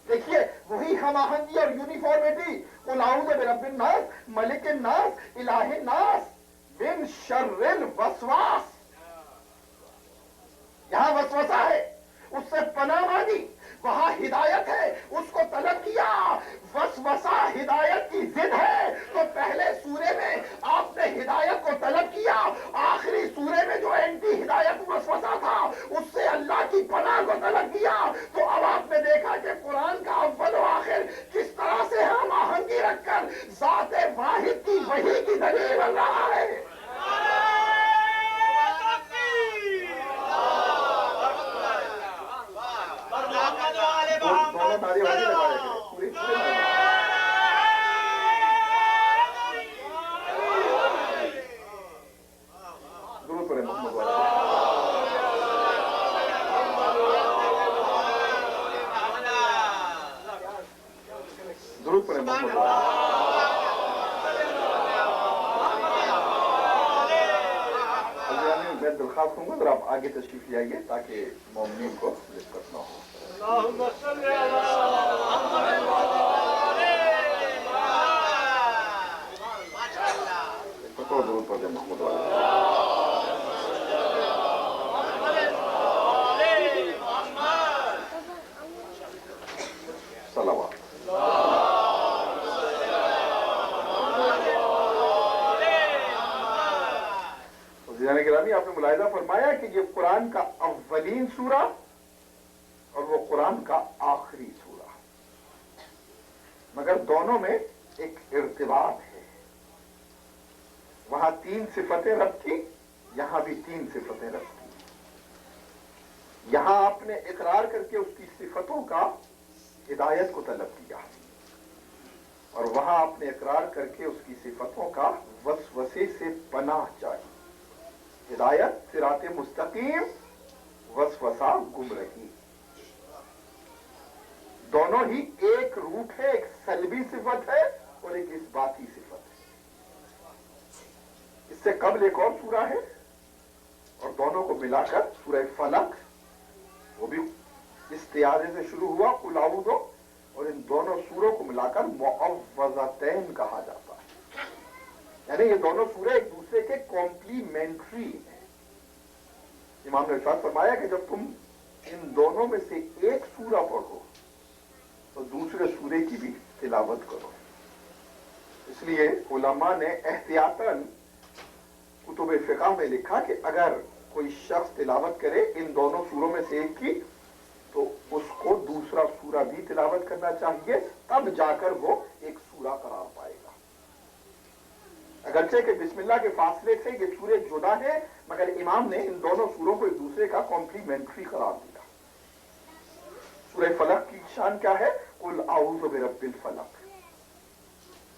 देखिए वही हम आहंगी और यूनिफॉर्मिटी। कुल अऊज़ु बिरब्बिन नास, मलिकिन नास, इलाहिन नास, मिन शर्रिल वसवास। यहां वसवसा है, उससे पनाह मांगी। वहां हिदायत है, उसको तलब किया। वसवसा हिदायत की जिद है, तो पहले सूरे में आपने हिदायत को तलब किया, आखिरी सूरे में जो एंटी हिदायत वसवसा था उससे अल्लाह की पनाह को तलब किया। तो अब आपने देखा कि कुरान का अव्वल और आखिर किस तरह से हम आहंगी रखकर ज़ाते वाहिद की वही की दलील बन रहा है। दोनों ताली वाली लगा रहे थे, पूरी दुरूद पढ़े मोहम्मद वाले। दुरूद पढ़े मोहम्मद वाले। मैं दरख्वास्त करूंगा अगर आप आगे तशरीफ ले आइए ताकि मोमिन को दिक्कत ना हो। तो दुरूद पढ़े मोहम्मद वाले। सलावत। गिरामी आपने मुलाहिजा फरमाया कि ये कुरान का अव्वलीन सूरा और वो कुरान का आखिरी सूरा, मगर दोनों में एक इर्तिबात है। वहां 3 सिफतें रब की, यहां भी 3 सिफतें रब की। यहां आपने इकरार करके उसकी सिफतों का हिदायत को तलब किया, और वहां आपने इकरार करके उसकी सिफतों का वसवसे से पनाह चाहिए। हिदायत सिराते मुस्तकीम, वसवसा गुमराही। दोनों ही एक रूप है, एक सल्बी सिफत है और एक इस्बाती सिफत है। इससे कबल एक और सूरा है, और दोनों को मिलाकर सूरह फलक, वो भी इस्तिआज़े से शुरू हुआ, कुल आऊज़ो, और इन दोनों सूरों को मिलाकर मुअव्वज़तैन कहा जाता है। यानी ये दोनों सूरे एक दूसरे के कॉम्प्लीमेंट्री हैं। इमाम ने इरशाद फरमाया कि जब तुम इन दोनों में से एक सूरा पढ़ो तो दूसरे सूरे की भी तिलावत करो। इसलिए उलमा ने एहतियातन कुतुब फिक़ह में लिखा कि अगर कोई शख्स तिलावत करे इन दोनों सूरों में से एक की, तो उसको दूसरा सूरा भी तिलावत करना चाहिए, तब जाकर वो एक सूरा करार पाएगा। अगरचे कि बिस्मिल्लाह के फासले से ये सूरे जुदा है, मगर इमाम ने इन दोनों सूरों को एक दूसरे का कॉम्प्लीमेंट्री करार दिया। सूरह फलक की शान क्या है? कुल आऊज़ु बिरब्बिल फलक,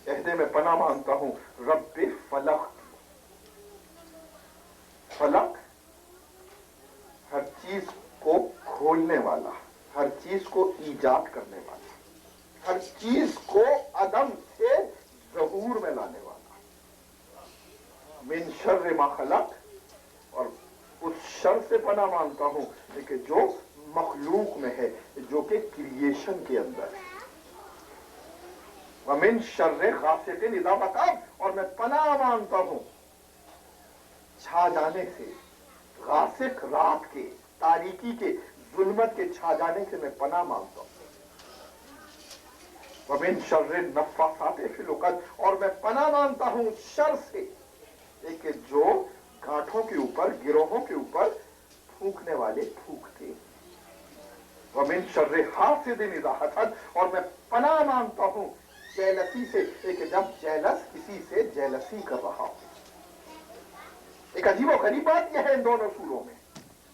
कहते मैं पनाह मांगता हूं रब्बे फलक। फलक हर चीज को खोलने वाला, हर चीज को ईजाद करने वाला, हर चीज को अदम से ज़हूर में लाने वाला। मिन शर्रि मा खलक, और उस शर से पनाह मांगता हूं कि जो मखलूक में है, जो कि क्रिएशन के अंदर है। वमिन शर्रे गासिकिन इज़ा वक़ब, और मैं पनाह मांगता हूं छा जाने से, गासिक रात के, तारीकी के, जुल्मत के छा जाने से मैं पनाह मांगता हूं। वमिन शर्रे नफ़्फ़ासाति फ़िल उक़द, और मैं पनाह मांगता हूं शर से कि जो गांठों के ऊपर, गिरोहों के ऊपर फूंकने वाले फूंकते। वमिन शर्रे हासिदिन इज़ा हसद, और मैं पनाह मांगता हूं जेलसी से, कि जब जेलस किसी से जेलसी कर रहा हो। एक अजीब और गरीब बात यह है इन दोनों सूरों में,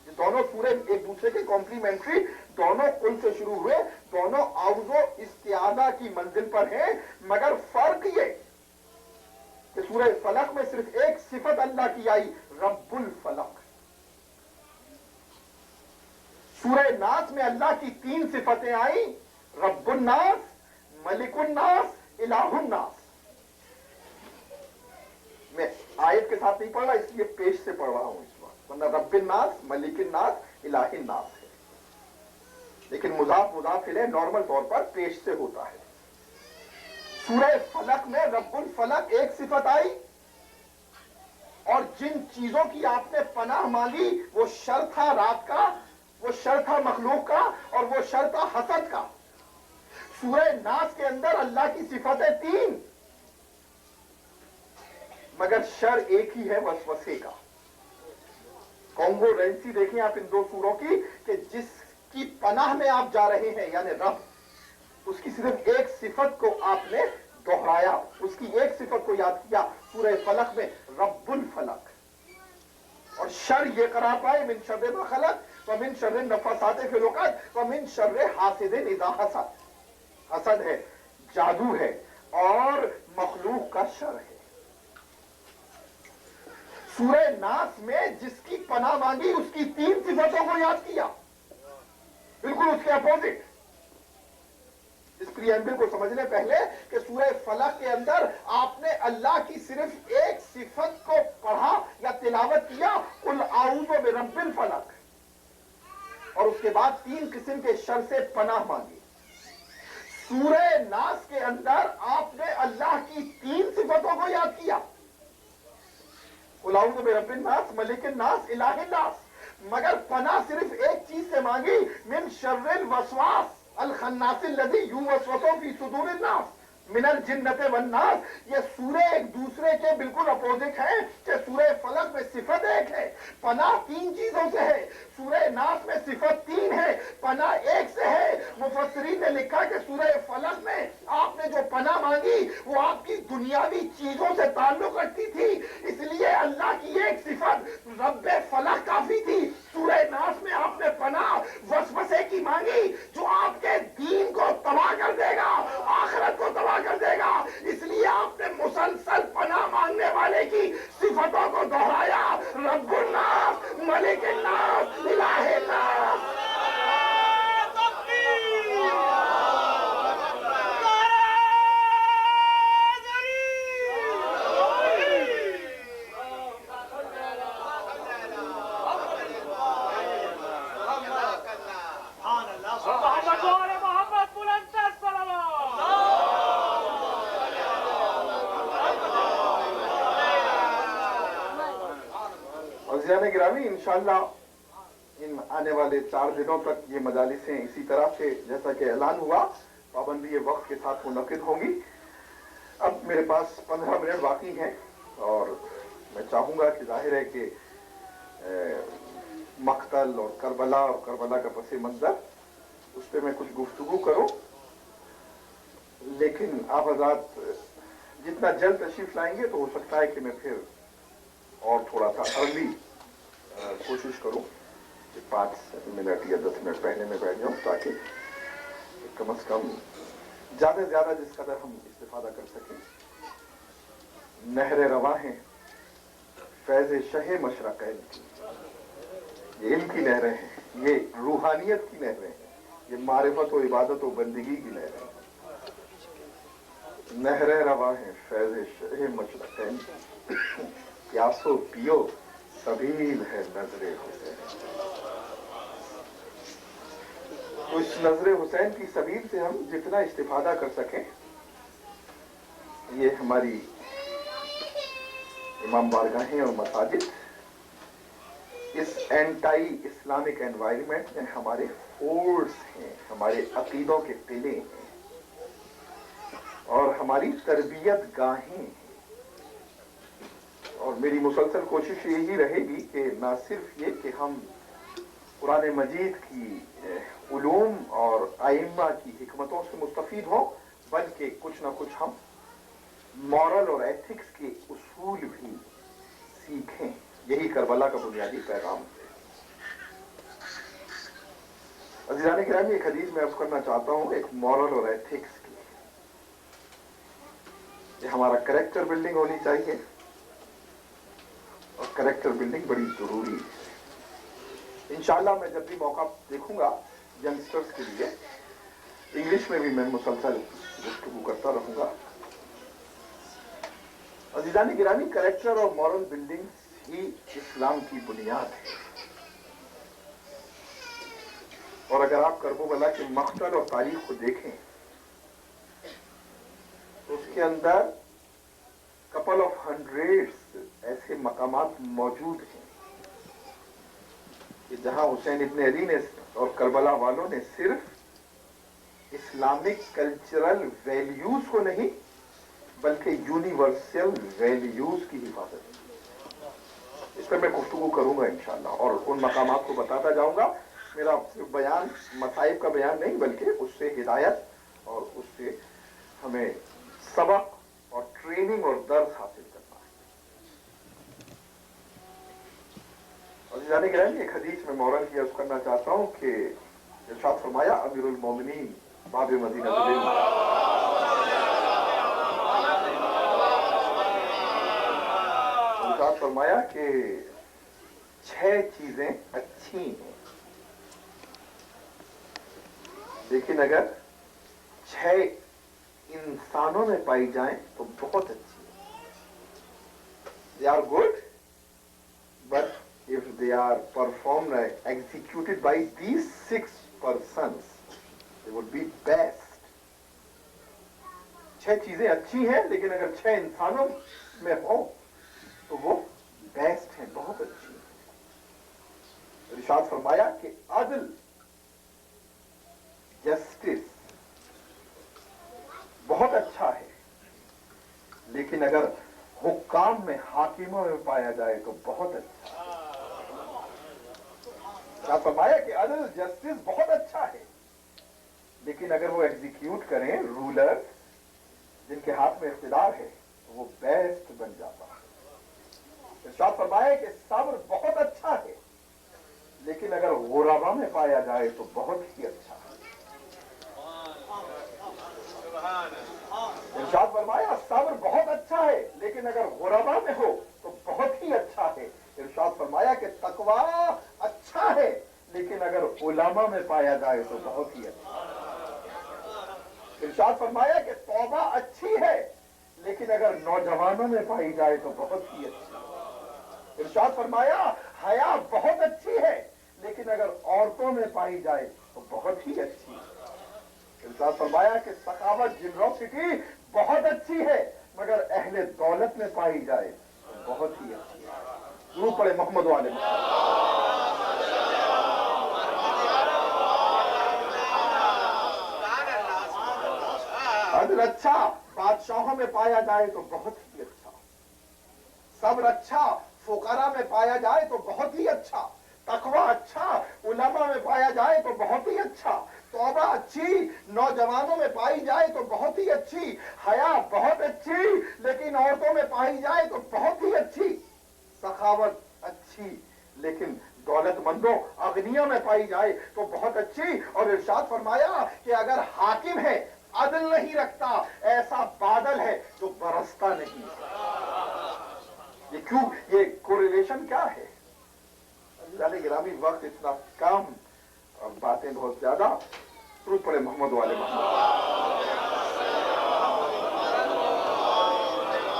ये दोनों सूरे एक दूसरे के कॉम्प्लीमेंट्री, दोनों कुल से शुरू हुए, दोनों आउज़ो इस्तिआज़ा की मंजिल पर हैं, मगर फर्क ये कि सूरह फलक में सिर्फ एक सिफत अल्लाह की आई, रब्बुल फलक। सूरह नास में अल्लाह की 3 सिफतें आई, रब्बुन नास, मलिकुन नास, इलाहुन नास। मैं आयत के साथ नहीं पढ़ रहा, इसलिए पेश से पढ़ रहा हूं इस वक्त, वरना रब्बिन नास, मलिकिन नास, इलाहिन नास है, लेकिन मुजाफ मुजाफ इलैह नॉर्मल तौर पर पेश से होता है। सूरह फलक में रब्बुल फलक एक सिफत आई, और जिन चीजों की आपने पनाह मांगी वो शर था रात का, वो शर था मखलूक का, और वो शर था हसद का। सूरह नास के अंदर अल्लाह की सिफतें 3, मगर शर एक ही है, वसवसे का। कॉन्ग्रुएंसी देखें आप इन 2 सूरों की, कि जिसकी पनाह में आप जा रहे हैं यानी रब, उसकी सिर्फ एक सिफत को आपने दोहराया, उसकी एक सिफत को याद किया। सूरह फलक में रब्बुल फलक, और शर ये करार पाए मिन शर्रि मा खलक व मिन शर्रि नफ़्फ़ासाति फ़िल उक़द व मिन शर्रि हासिदिन इज़ा हसद। हसद है, जादू है, और मखलूक का शर है। सूरह नास में जिसकी पनाह मांगी उसकी 3 सिफतों को याद किया, बिल्कुल उसके अपोजिट। इस प्रियम्बल को समझने पहले कि सूरह फलक के अंदर आपने अल्लाह की सिर्फ एक सिफत को पढ़ा या तिलावत किया, कुल आऊज़ु बिरब्बिल फलक, और उसके बाद 3 किस्म के शर से पनाह मांगी। सूरह नास के अंदर आपने अल्लाह की 3 सिफतों को याद किया, कुल आऊज़ु बिरब्बिन नास, मलिकिन नास, इलाहिन नास, मगर पनाह सिर्फ एक चीज से मांगी, मिन शर्रिल वसवास अल खन्नासिल लज़ी युवस्वसु फी सुदूरिन नास, मिनल जिन्नते वन्नास, ये सूरे एक दूसरे के बिल्कुल अपोजिट है कि सूरे फलक में सिफत एक है, पनाह 3 चीजों से है, सूरे नास में सिफत 3 है, पनाह एक से है। मुफस्सिरीन ने लिखा कि सूरे फलक में आपने जो पनाह मांगी वो आपकी दुनियावी चीजों से ताल्लुक रखती थी, इसलिए अल्लाह की एक सिफत रब्बे फलक काफी थी। सूरे नास में आपने पनाह वसवसे की मांगी जो आपके दीन को तबाह कर देगा, आखिरत को तबाह कर देगा, इसलिए आपने मुसलसल पनाह मांगने वाले की सिफतों को दोहराया, रब्बुन नास, मलिकुन नास, इलाहुन नास। अज़ीज़ान गिरामी, इंशाअल्लाह इन आने वाले 4 दिनों तक ये मजालिसें इसी तरह से जैसा कि ऐलान हुआ पाबंदी वक्त के साथ मुनक़िद होंगी। अब मेरे पास 15 मिनट बाकी हैं और मैं चाहूँगा कि जाहिर है कि मक़तल और करबला का पस मंज़र उस पर मैं कुछ गुफ्तगू करूँ, लेकिन आप हज़रात जितना जल्द तशरीफ़ लाएंगे तो हो सकता है कि मैं फिर और थोड़ा सा अर्ली कोशिश करूं कि 5 मिनट या 10 मिनट पहले में बैठ जाऊं, ताकि कम से कम ज़्यादा से ज़्यादा जिस कदर हम इस्तिफादा कर सकें। नहर रवा हैं फैज़ शहे मशरक़ैन की, ये इल्म की नहरें हैं, ये रूहानियत की नहरें हैं, ये मारिफत व इबादत व बंदगी की नहरें हैं। नहर रवा हैं फैज़ शहे मशरक़ैन, प्यासो पियो सबील है नजरे हुसैन। तो इस नजरे हुसैन की सबील से हम जितना इस्तिफादा कर सकें, ये हमारी इमाम बारगाहें और मसाजिद इस एंटाई इस्लामिक एनवायरनमेंट में हमारे फोर्स हैं, हमारे अकीदों के किले हैं और हमारी तरबियत गाहें हैं। और मेरी मुसलसल कोशिश यही रहेगी कि ना सिर्फ ये कि हम कुरान मजीद की उलूम और आइम्मा की हिकमतों से मुस्तफीद हों, बल्कि कुछ ना कुछ हम मॉरल और एथिक्स के उसूल भी सीखें। यही करबला का बुनियादी पैगाम है। अज़ीज़ान गिरामी, एक हदीस में अर्ज़ करना चाहता हूँ एक मॉरल और एथिक्स की। ये हमारा कैरेक्टर बिल्डिंग होनी चाहिए और कैरेक्टर बिल्डिंग बड़ी जरूरी है। इंशाअल्लाह मैं जब भी मौका देखूंगा यंगस्टर्स के लिए, इंग्लिश में भी मैं मुसलसल गुफ्तगू करता रहूंगा। अज़ीज़ान गिरामी, कैरेक्टर और मॉरल बिल्डिंग ही इस्लाम की बुनियाद है। और अगर आप करबला के मक़तल और तारीख को देखें तो उसके अंदर कपल ऑफ हंड्रेड्स ऐसे मकामात मौजूद हैं कि जहां हुसैन इब्न अली ने और करबला वालों ने सिर्फ इस्लामिक कल्चरल वैल्यूज को नहीं बल्कि यूनिवर्सल वैल्यूज की हिफाजत की। इस पर मैं गुफ्तगू करूंगा इंशाअल्लाह और उन मकामात को बताता जाऊंगा। मेरा बयान मसाइब का बयान नहीं बल्कि उससे हिदायत और उससे हमें सबक और ट्रेनिंग और दर्स हासिल करना है। और जाने के लिए एक हदीस में मौरल की अर्ज करना चाहता हूं कि इरशाद फरमाया अमीरुल मोमिनीन बाब मदीना फरमाया कि 6 चीजें अच्छी हैं, लेकिन अगर 6 इंसानों में पाई जाएं तो बहुत अच्छी है। They are good but if they are performed executed by these 6 persons they would be best. 6 चीजें अच्छी हैं लेकिन अगर 6 इंसानों में हो तो वो बेस्ट है, बहुत अच्छी है। इरशाद फरमाया कि अदल, जस्टिस बहुत अच्छा है, हाकिमों में पाया जाए तो बहुत अच्छा। आप फरमाया कि अदल जस्टिस बहुत अच्छा है, लेकिन अगर वो एग्जीक्यूट करें रूलर जिनके हाथ में इख्तिदार है तो वो बेस्ट बन जाता है। इरशाद फरमाया कि सब्र बहुत अच्छा है, लेकिन अगर गुलामा में पाया जाए तो बहुत ही अच्छा है। इरशाद फरमाया सब्र बहुत अच्छा है, लेकिन अगर गुलामा में हो तो बहुत ही अच्छा है। इरशाद फरमाया कि तकवा अच्छा है, लेकिन अगर उलामा में पाया जाए तो बहुत ही अच्छा है। इरशाद फरमाया कि तौबा अच्छी है, लेकिन अगर नौजवानों में पाई जाए तो बहुत ही अच्छी है। इरशाद फरमाया हया बहुत अच्छी है, लेकिन अगर औरतों में पाई जाए तो बहुत ही अच्छी है। इरशाद फरमाया कि सखावत जनरोसिटी बहुत अच्छी है, मगर अहले दौलत में पाई जाए तो बहुत ही अच्छी है। दुरूद पढ़े मोहम्मद वाले। अदल अच्छा बादशाहों में पाया जाए तो बहुत ही अच्छा, सब्र अच्छा फुकरा में पाया जाए तो बहुत ही अच्छा, तकवा अच्छा उलमा में पाया जाए तो बहुत ही अच्छा, तौबा अच्छी नौजवानों में पाई जाए तो बहुत ही अच्छी, हया बहुत अच्छी लेकिन औरतों में पाई जाए तो बहुत ही अच्छी, सखावत अच्छी लेकिन दौलतमंदों अगनियों में पाई जाए तो बहुत अच्छी। और इरशाद फरमाया कि अगर हाकिम है अदल नहीं रखता, ऐसा बादल है जो बरसता नहीं। ये क्यों, ये कोरिलेशन क्या है? जाने गिरामी वक्त इतना कम और बातें बहुत ज्यादा। दुरूद पढ़े मोहम्मद वाले मोहम्मद।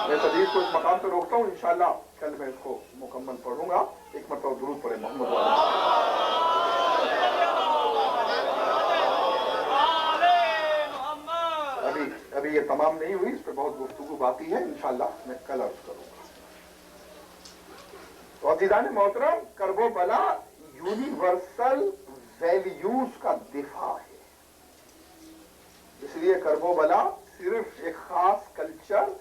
मैं हदीस को इस मकाम पे रोकता हूँ, इंशाअल्लाह कल मैं इसको मुकम्मल पढ़ूंगा। एक मरतबा दुरूद पढ़े मोहम्मद वाले। अभी ये तमाम नहीं हुई, इस पर बहुत गुफ्तगू बाकी है, इंशाअल्लाह मैं कल अर्ज करूंगा। तो अज़ीज़ान मोहतरम, करबो बला यूनिवर्सल वैल्यूज का दिफा है, इसलिए करबो बला सिर्फ एक खास कल्चर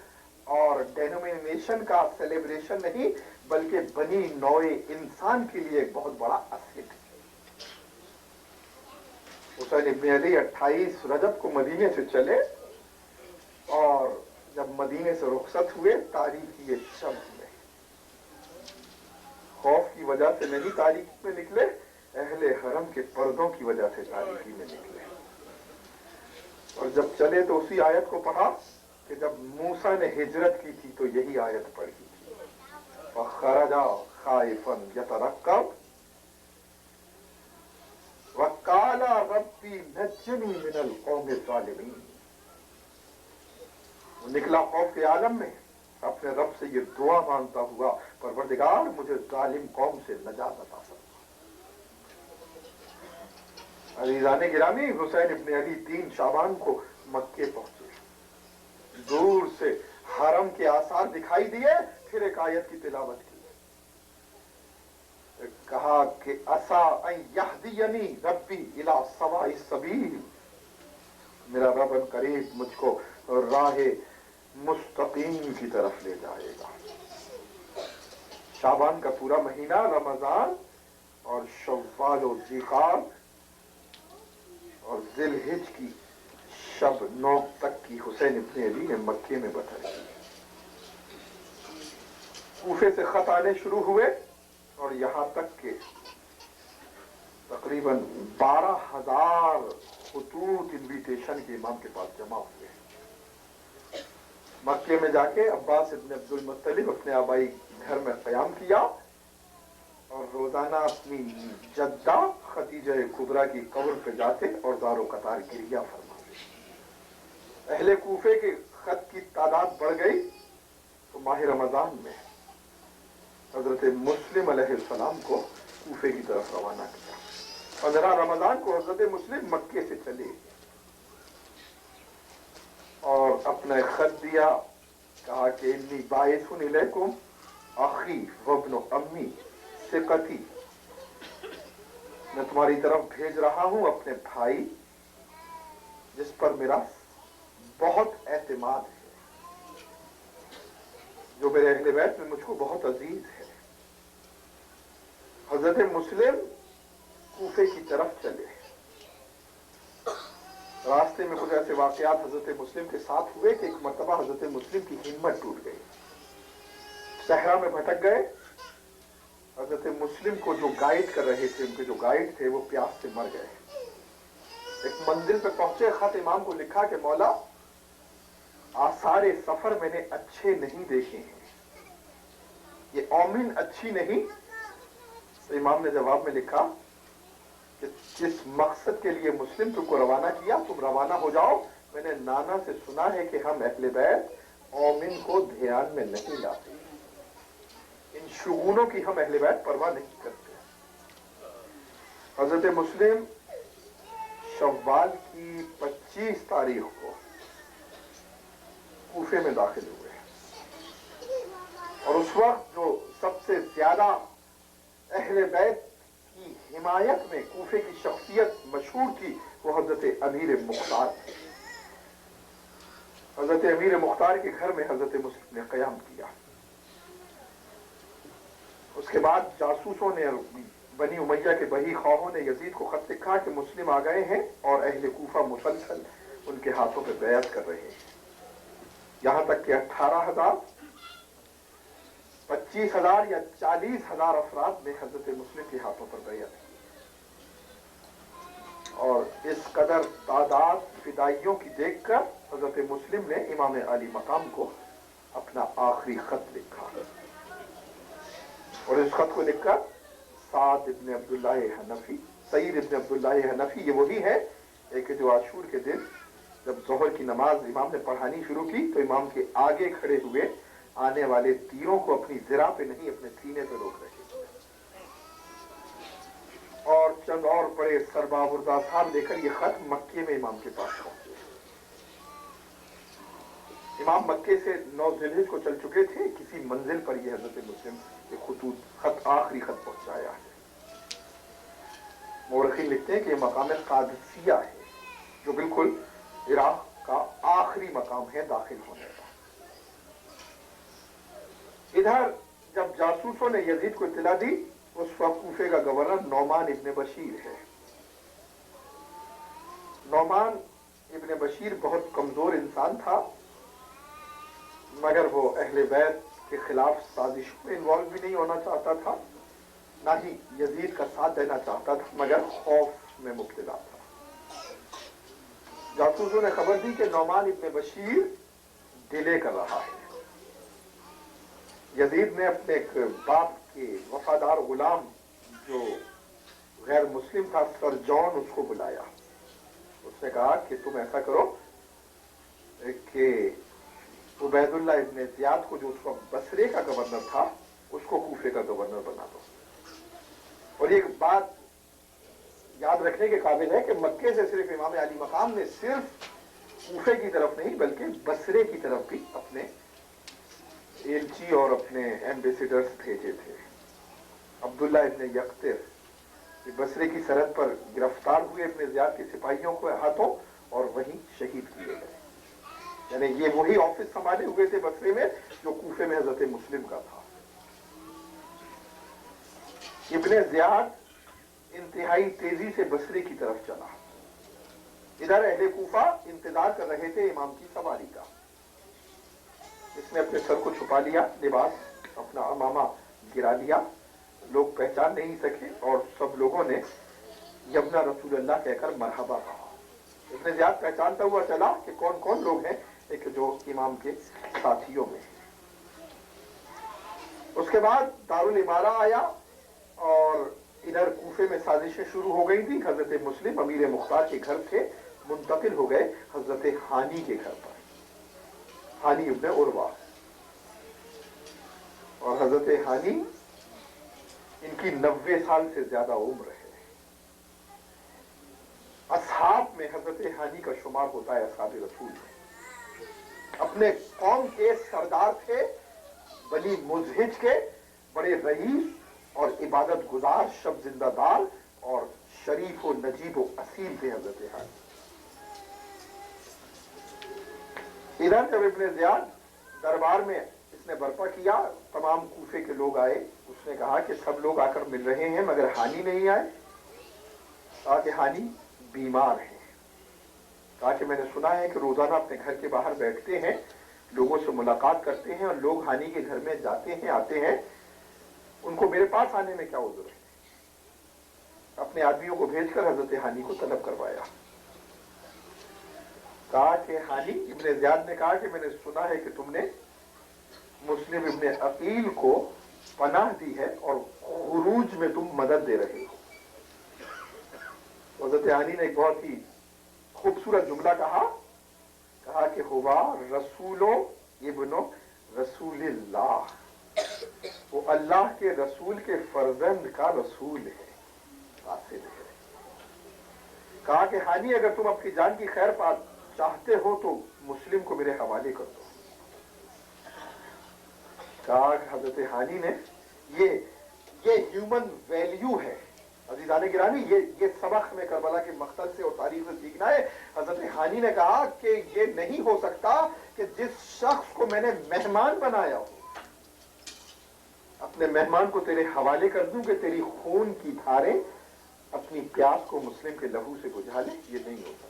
और डेनोमिनेशन का सेलिब्रेशन नहीं, बल्कि बनी नौए इंसान के लिए एक बहुत बड़ा असेट है। हुसैन इब्न अली 28 रजब को मदीने से चले और जब मदीने से रुखसत हुए तारीखी ये शब्द में, खौफ की वजह से नहीं तारीखी में निकले, अहले हरम के पर्दों की वजह से तारीखी में निकले। और जब चले तो उसी आयत को पढ़ा कि जब मूसा ने हिजरत की थी तो यही आयत पढ़ी थी, फखरजा खाइफन यतरक्कब वकाला रब्बी नज्जनी मिनल कौमिज़ ज़ालिमीन। निकला खौफ के आलम में, अपने रब से ये दुआ मांगता हुआ, परवरदिगार मुझे जालिम कौम से नजात अता फरमा। अज़ीज़ाने गिरामी, हुसैन इब्न अली 3 शाबान को मक्के पहुंचे, दूर से हरम के आसार दिखाई दिए, फिर एक आयत की तिलावत की, कहा कि असा अन यहदियनी रब्बी इला सवाई सबील, मेरा रब करीब मुझको राहे मुस्तकीम की तरफ ले जाएगा। शाबान का पूरा महीना, रमजान और शव्वाल और ज़िलक़ाद और ज़िलहिज की शब 9 तक की हुसैन इब्न अली ने मक्के में बतर की। कूफे से खत आने शुरू हुए और यहां तक के तकरीबन 12,000 खुतूत इन्विटेशन के इमाम के पास जमा हुए। मक्के में जाके अब्बास इब्न अब्दुल मुत्तलिब अपने आबाई घर में क़याम किया और रोजाना अपनी जद्दा खदीजा कुबरा की कब्र पे जाते और दारो कतार गिरिया फरमाते। अहले कूफे के खत की तादाद बढ़ गई तो माह रमजान में हजरत मुस्लिम अलैहिस्सलाम को कूफे की तरफ रवाना किया। 15 रमजान को हजरत मुस्लिम मक्के से चले और अपना खत दिया, कहा कि इन्नी बाइसुन इलैकुम अखी वब्नु अम्मी सिकती, मैं तुम्हारी तरफ भेज रहा हूं अपने भाई जिस पर मेरा बहुत एतमाद है। जो मेरे अहले बैत में मुझको बहुत अजीज है। हजरत मुस्लिम कूफे की तरफ चले। रास्ते में कुछ ऐसे वाकयात हजरत मुस्लिम के साथ हुए कि एक मर्तबा हजरत मुस्लिम की हिम्मत टूट गई, सहरा में भटक गए। हजरत मुस्लिम को जो गाइड कर रहे थे, उनके जो गाइड थे, वो प्यास से मर गए। एक मंजिल पे पहुंचे, खत इमाम को लिखा कि मौला आसारे सफर मैंने अच्छे नहीं देखे हैं, ये औमिन अच्छी नहीं। तो इमाम ने जवाब में लिखा कि जिस मकसद के लिए मुस्लिम तुमको रवाना किया, तुम रवाना हो जाओ। मैंने नाना से सुना है कि हम अहले बैत औमिन को ध्यान में नहीं लाते, इन शुगूनों की हम अहले बैत परवाह नहीं करते। हजरत मुस्लिम शव्वाल की 25 तारीख को कूफे में दाखिल हुए और उस वक्त जो सबसे ज्यादा अहले बैत की हिमायत में कूफे की शख्सियत मशहूर थी, वो हजरत अमीर मुख्तार थे। हजरत अमीर मुख्तार के घर में हजरत मुस्लिम ने क़याम किया। उसके बाद जासूसों ने, बनी उमैया के बही ख्वाहों ने यजीद को खत लिखा कि मुस्लिम आ गए हैं और अहले कूफा मुसलसल उनके हाथों पे बैत कर रहे हैं। यहां तक कि 18,000, 25,000 या 40,000 अफराद ने हजरत मुस्लिम के हाथों पर बैत की और इस कदर तादाद फिदाइयों की देखकर हजरत मुस्लिम ने इमाम अली मकाम को अपना आखिरी खत लिखा और इस खत को लिखकर साद इब्न अब्दुल्लाह हनफी, सईद इब्न अब्दुल्लाह हनफी, ये वही है एक जो आशूर के दिन जब जोहर की नमाज इमाम ने पढ़ानी शुरू की तो इमाम के आगे खड़े हुए आने वाले तीरों को अपनी ज़िरा पे नहीं, अपने सीने पे रोक रहे थे और चंद और बड़े सरबाबुरदा साहब लेकर ये खत मक्के में इमाम के पास पहुंचे। इमाम मक्के से 9 ज़िलहिज को चल चुके थे। किसी मंजिल पर ये हजरत मुस्लिम के खुतूत खत, आखिरी खत पहुंचाया है। मौरखीन लिखते हैं कि मकाम कादिसिया है जो बिल्कुल इराक का आखिरी मकाम है दाखिल होने का। इधर जब जासूसों ने यजीद को इत्तला दी, उस वक्त कूफे का गवर्नर नौमान इब्न बशीर है। नौमान इब्न बशीर बहुत कमजोर इंसान था, मगर वो अहले बैत के खिलाफ साजिशों में इन्वॉल्व भी नहीं होना चाहता था, ना ही यजीद का साथ देना चाहता था, मगर खौफ में मुब्तला था। जासूसों ने खबर दी कि नौमान इब्न बशीर डिले कर रहा है। यजीद ने अपने एक बाप के वफादार गुलाम जो गैर मुस्लिम था, सर जॉन, उसको बुलाया। उसने कहा कि तुम ऐसा करो कि उबैदुल्लाह इब्न ज़ियाद को, जो उस वक्त बसरे का गवर्नर था, उसको कूफे का गवर्नर बना दो। और एक बात याद रखने के काबिल है कि मक्के से सिर्फ इमाम अली मकाम ने सिर्फ कूफे की तरफ नहीं बल्कि बसरे की तरफ भी अपने एलची और अपने एम्बेसडर्स भेजे थे। अब्दुल्ला इब्न यक्तिर बसरे की सरहद पर गिरफ्तार हुए इब्न ज़ियाद के सिपाहियों को हाथों और वहीं शहीद किए गए। यानी ये वही ऑफिस संभाले हुए थे बसरे में जो कूफे में हजरत मुस्लिम का था। इब्न ज़ियाद इंतहाई तेजी से बसरे की तरफ चला। इधर अहले कूफा इंतजार कर रहे थे इमाम की सवारी का। इसने अपने सर को छुपा लिया, लिबास अपना अमामा गिरा लिया, लोग पहचान नहीं सके और सब लोगों ने यब्ना रसूलुल्लाह कहकर मरहबा कहा। इब्न ज़ियाद पहचानता हुआ चला कि कौन कौन लोग हैं एक जो इमाम के साथियों में। उसके बाद दारुल इमारा आया और इधर कूफे में साजिशें शुरू हो गई थी। हजरत मुस्लिम अमीर मुख्तार के घर से मुंतकिल हो गए हजरत हानी के घर पर, हानी इब्न उर्वा। और हजरत हानी, इनकी 90 साल से ज्यादा उम्र है। असहाब में हजरत हानी का शुमार होता है, असहाब रसूल में। अपने कौम के सरदार थे, बनी मुजहिज के बड़े रईस और इबादत गुजार, शब जिंदादार और शरीफ व नजीब व असील थे हजरत हानी। इधर जब इब्न ज़ियाद दरबार में इसने बर्पा किया, तमाम कूफे के लोग आए। उसने कहा कि सब लोग आकर मिल रहे हैं मगर हानी नहीं आए। कहा कि हानी बीमार है। कहा कि मैंने सुना है कि रोजाना अपने घर के बाहर बैठते हैं, लोगों से मुलाकात करते हैं और लोग हानी के घर में जाते हैं आते हैं, उनको मेरे पास आने में क्या उज़्र है। अपने आदमियों को भेजकर हजरत हानी को तलब करवाया। कहा कि हानी, इब्ने ज़ियाद ने कहा कि मैंने सुना है कि तुमने मुस्लिम इब्ने अकील को पनाह दी है और खुरूज में तुम मदद दे रहे हो। हजरत हानी ने एक बहुत ही खूबसूरत जुमला कहा कि हुवा रसूलो इब्नो रसूलिल्लाह, वो अल्लाह के रसूल के फर्जंद का रसूल है, वासिल है। कहा कि हानी, अगर तुम अपनी जान की खैर पा चाहते हो तो मुस्लिम को मेरे हवाले कर दो। कहा हजरत हानी ने, ये ह्यूमन वैल्यू है अज़ीज़ान गिरामी, ये सबक हमें करबला के मक़तल से और तारीख से सीखना है। हजरत हानी ने कहा कि ये नहीं हो सकता कि जिस शख्स को मैंने मेहमान बनाया हो, अपने मेहमान को तेरे हवाले कर दूं कि तेरी खून की धारें अपनी प्यास को मुस्लिम के लहू से बुझा ले, ये नहीं हो सकता।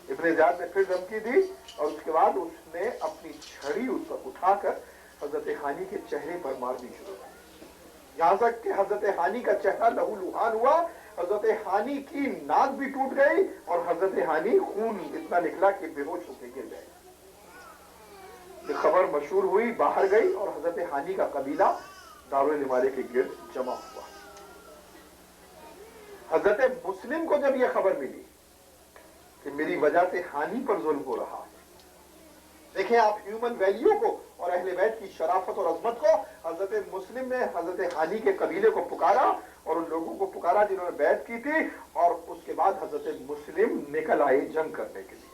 इब्ने ज़ियाद ने फिर धमकी दी और उसके बाद उसने अपनी छड़ी उस पर उठाकर हजरत हानी के चेहरे पर मारनी शुरू की, यहां तक कि हजरत हानी का चेहरा लहूलुहान हुआ, हजरत हानी की नाक भी टूट गई और हजरत हानी खून इतना निकला कि बेहोश होकर गिर गए। ये खबर मशहूर हुई, बाहर गई और हजरत हानी का कबीला दारुल इमारे के गिर्द जमा हुआ। हजरत मुस्लिम को जब यह खबर मिली कि मेरी वजह से हानी पर जुल्म हो रहा है, देखें आप ह्यूमन वैल्यू को और अहले बैत की शराफत और अजमत को, हजरत मुस्लिम ने हजरत हानी के कबीले को पुकारा और उन लोगों को पुकारा जिन्होंने बैत की थी, और उसके बाद हजरत मुस्लिम निकल आए जंग करने के लिए।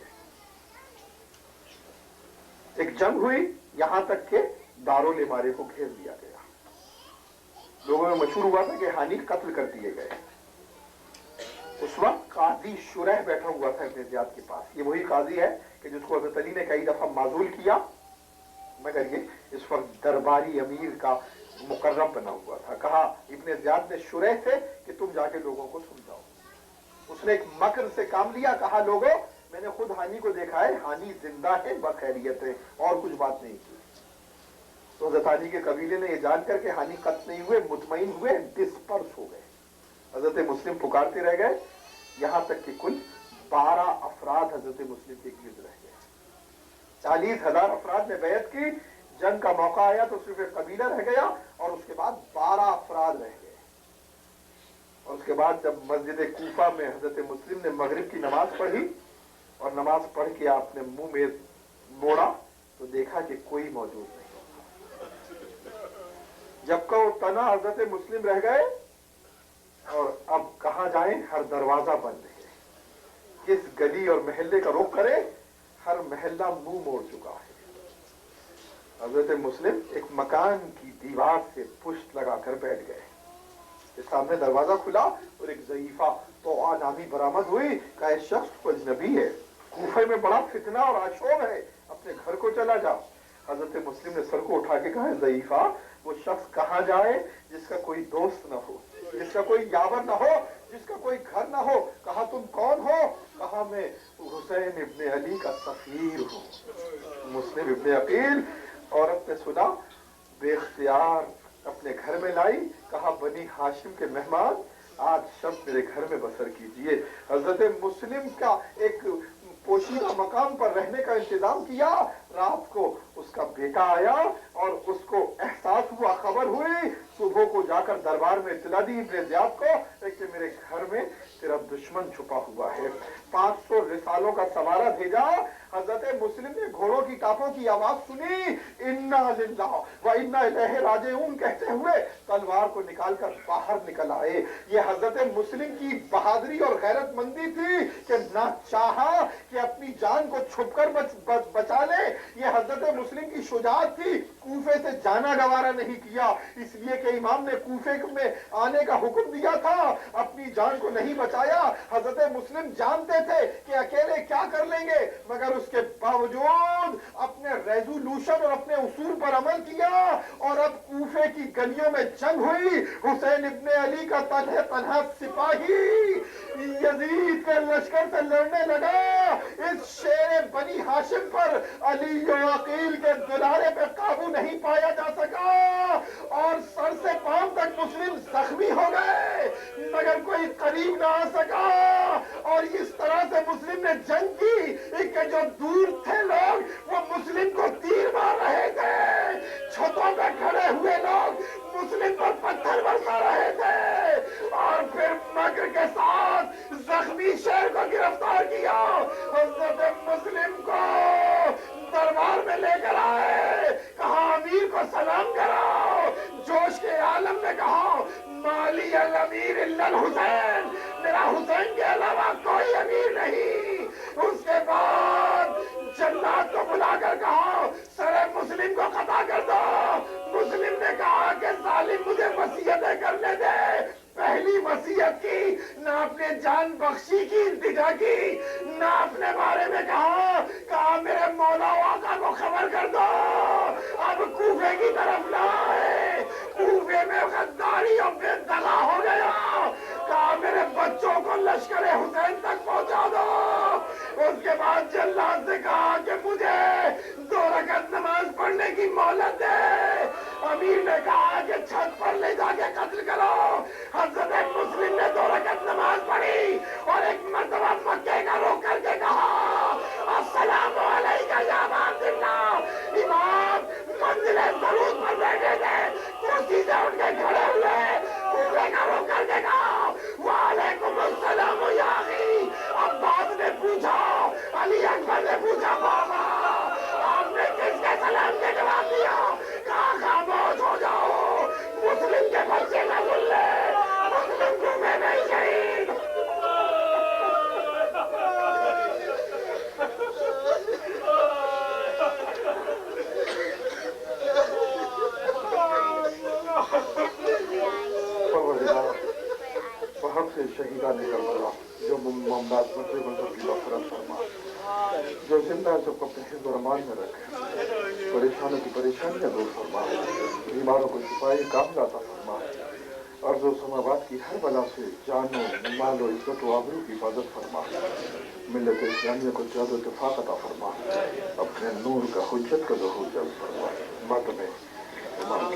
एक जंग हुई, यहां तक के दारुल इमारे को घेर दिया गया। लोगों में मशहूर हुआ था कि हानी कत्ल कर दिए गए। उस वक्त काजी शुरह बैठा हुआ था इब्ने ज़ियाद के पास। ये वही काजी है कि जिसको हज़रत अली ने कई दफा माजूल किया, मगर ये इस वक्त दरबारी अमीर का मुकर्रम बना हुआ था। कहा इब्ने ज़ियाद ने शुरह से कि तुम जाके लोगों को समझाओ। उसने एक मकर से काम लिया, कहा लोगों मैंने खुद हानी को देखा है, हानी जिंदा है, बखैरियत है, और कुछ बात नहीं की। तो हज़रत हानी के कबीले ने यह जानकर के हानी कत्ल नहीं हुए, मुतमईन हुए, डिस्पर्स हो गए। हजरत मुस्लिम पुकारते रह गए, यहां तक कि कुल 12 अफराद हजरत मुस्लिम के गिर्द रह गए। 40,000 अफराद ने बैत की, जंग का मौका आया तो सिर्फ एक कबीला रह गया और उसके बाद 12 अफराद रह गए। और उसके बाद जब मस्जिद कूफा में हजरत मुस्लिम ने मगरिब की नमाज पढ़ी और नमाज पढ़ के आपने मुंह में मोड़ा तो देखा कि कोई मौजूद नहीं। जब का वो तना हजरत मुस्लिम रह गए और अब कहां जाएं, हर दरवाजा बंद है। किस गली और महल्ले का रुख करे, हर महल्ला मुंह मोड़ चुका है। हजरत मुस्लिम एक मकान की दीवार से पुष्ट लगाकर बैठ गए। सामने दरवाजा खुला और एक ज़ईफा तो नामी बरामद हुई। का शख्स को अजनबी है, कूफे में बड़ा फितना और आशोब है, अपने घर को चला जा। हजरत मुस्लिम ने सर को उठा के कहा, ज़ईफा वो शख्स कहां जाए जिसका कोई दोस्त न हो, जिसका कोई यावर न हो, जिसका कोई घर न हो। कहा तुम कौन हो? कहा मैं हुसैन इब्ने अली का सफीर हूं। मुस्लिम इब्ने अकील औरत ने सुना, बेख्तियार अपने घर में लाई। कहा बनी हाशिम के मेहमान आज शब मेरे घर में बसर कीजिए। हजरत मुस्लिम का एक पोशीदा मकाम पर रहने का इंतजाम किया। रात को उसका बेटा आया और उसको एहसास हुआ, खबर हुई, सुबह को जाकर दरबार में इत्तला दी इब्ने ज़ियाद को कि मेरे घर में तेरा दुश्मन छुपा हुआ है। 500 रिसालों का सवारा भेजा। हजरत मुस्लिम ने घोड़ों की टापों की आवाज सुनी, इन्ना लिल्लाह व इन्ना इलैहि राजिऊन कहते हुए तलवार को निकालकर बाहर निकल आए। ये हजरत मुस्लिम की बहादुरी और गैरतमंदी थी कि ना चाहा कि अपनी जान को छुपकर बचा ले। ये हजरत मुस्लिम की शुजाअत थी, कूफे से जाना गवारा नहीं किया, इसलिए कि इमाम ने कूफे में आने का हुक्म दिया था, अपनी जान को नहीं बचाया। हजरत मुस्लिम जानते थे कि अकेले क्या कर लेंगे, मगर اس کے باوجود اپنے ریزولوشن اور اپنے اصول پر عمل کیا اور اب کوفے کی گلیوں میں جنگ ہوئی. حسین ابن علی کا تنہا سپاہی یزید کے لشکر سے لڑنے لگا. اس شیر بنی ہاشم پر علی و عقیل کے دلارے پہ قابو نہیں پایا جا سکا اور سر سے پاؤں تک مسلم زخمی ہو گئے مگر کوئی قریب نہ آ سکا. اور اس طرح سے مسلم نے جنگ کی کہ جو دور تھے لوگ وہ مسلم کو تیر مار رہے تھے, چھتوں پہ کھڑے ہوئے لوگ مسلم پر پتھر برسا رہے تھے اور پھر مکر کے ساتھ زخمی شیر کو گرفتار کیا. حضرت مسلم کو دربار میں لے کر آئے, کہا امیر کو سلام کراؤ. جوش کے عالم میں کہا مالی الامیر الا الحسین, میرا حسین کے علاوہ کوئی امیر نہیں. اس کے بعد جلاد کو بلا کر کہا سر مسلم کو قطع کر دو. مسلم نے کہا کہ ظالم مجھے وصیتیں کرنے دے. پہلی وصیت کی, نہ اپنے جان بخشی کی التجا کی, نہ اپنے بارے میں کہا میرے مولا و آقا کو خبر کر دو اب کوفے کی طرف لائے. کوفے میں غداری اور بے دغا ہو گیا. کہا میرے بچوں کو لشکر حسین تک پہنچا دو. اس کے بعد جلاد سے کہا کہ مجھے 2 رکعت نماز پڑھنے کی مہلت دے. امیر نے کہا کہ چھت پر لے جا کے قتل کرو. حضرت مسلم نے 2 رکعت نماز پڑھی اور ایک مرتبہ مکے کا رخ کر کے کہا السلام علیکم یا عبد اللہ. امام منزل درود پر بیٹھے تھے, کرسی سے اٹھ کے کھڑے ہوئے, کوفے کا رخ کر کے کہا وعلیکم السلام یا اخی. عباس نے پوچھا, علی اکبر نے پوچھا بابا آپ نے کس کے سلام کے جواب دیا؟ کہا خاموش ہو جاؤ, مسلم کے بچے نہ سن لے, مسلم کوفے میں شہید. بہت سے شہیدان کربلا جو ممتاز بچے کی مغفرت فرما, جو زندہ ہے سب کو اپنے حفظ و امان میں رکھے, پریشانوں کی پریشانیاں دور فرما, بیماروں کو شفائی کاملہ عطا فرما, ارض و سماوات کی ہر بلا سے جان و مال و عزت و آبرو کی حفاظت فرما, ملت اسلامیہ کو جاد و اتفاق عطا فرما, اپنے نور کا حجت کا ظہور جلد فرما. ماتم امام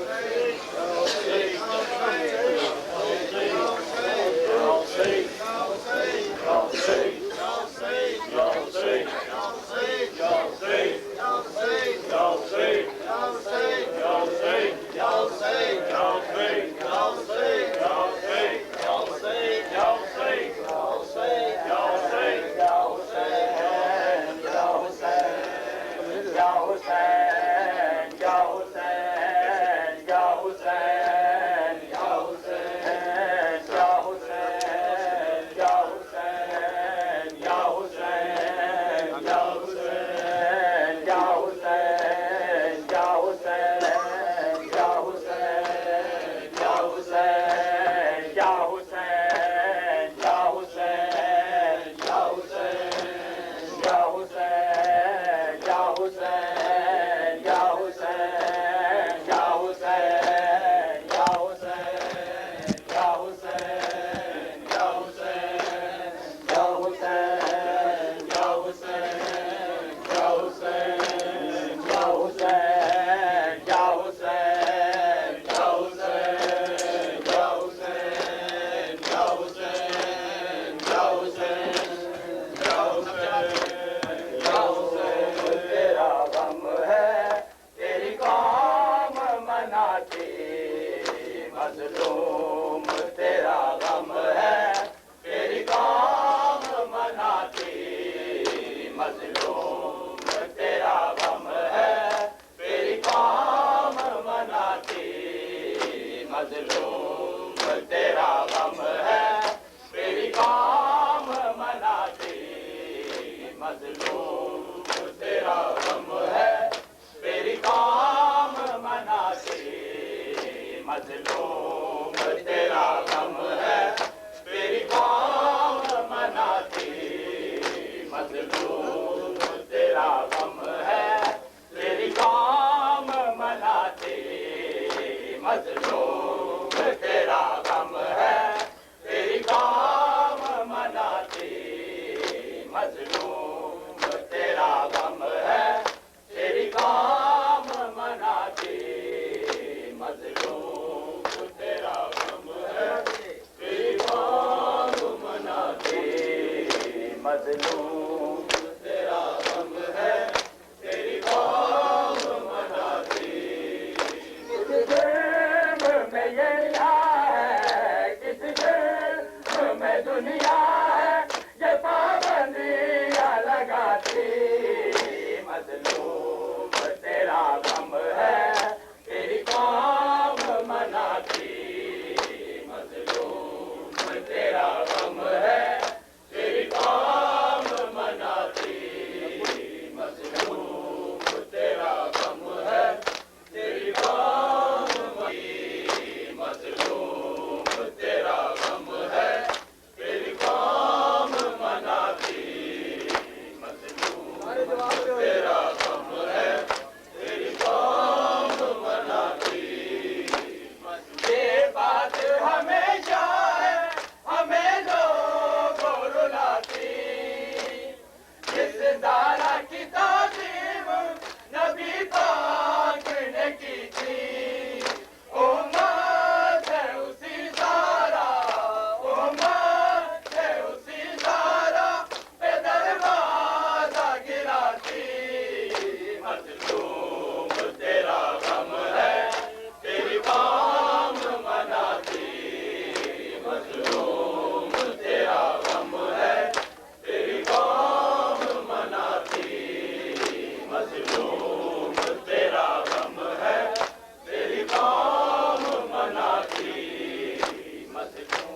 مظلوم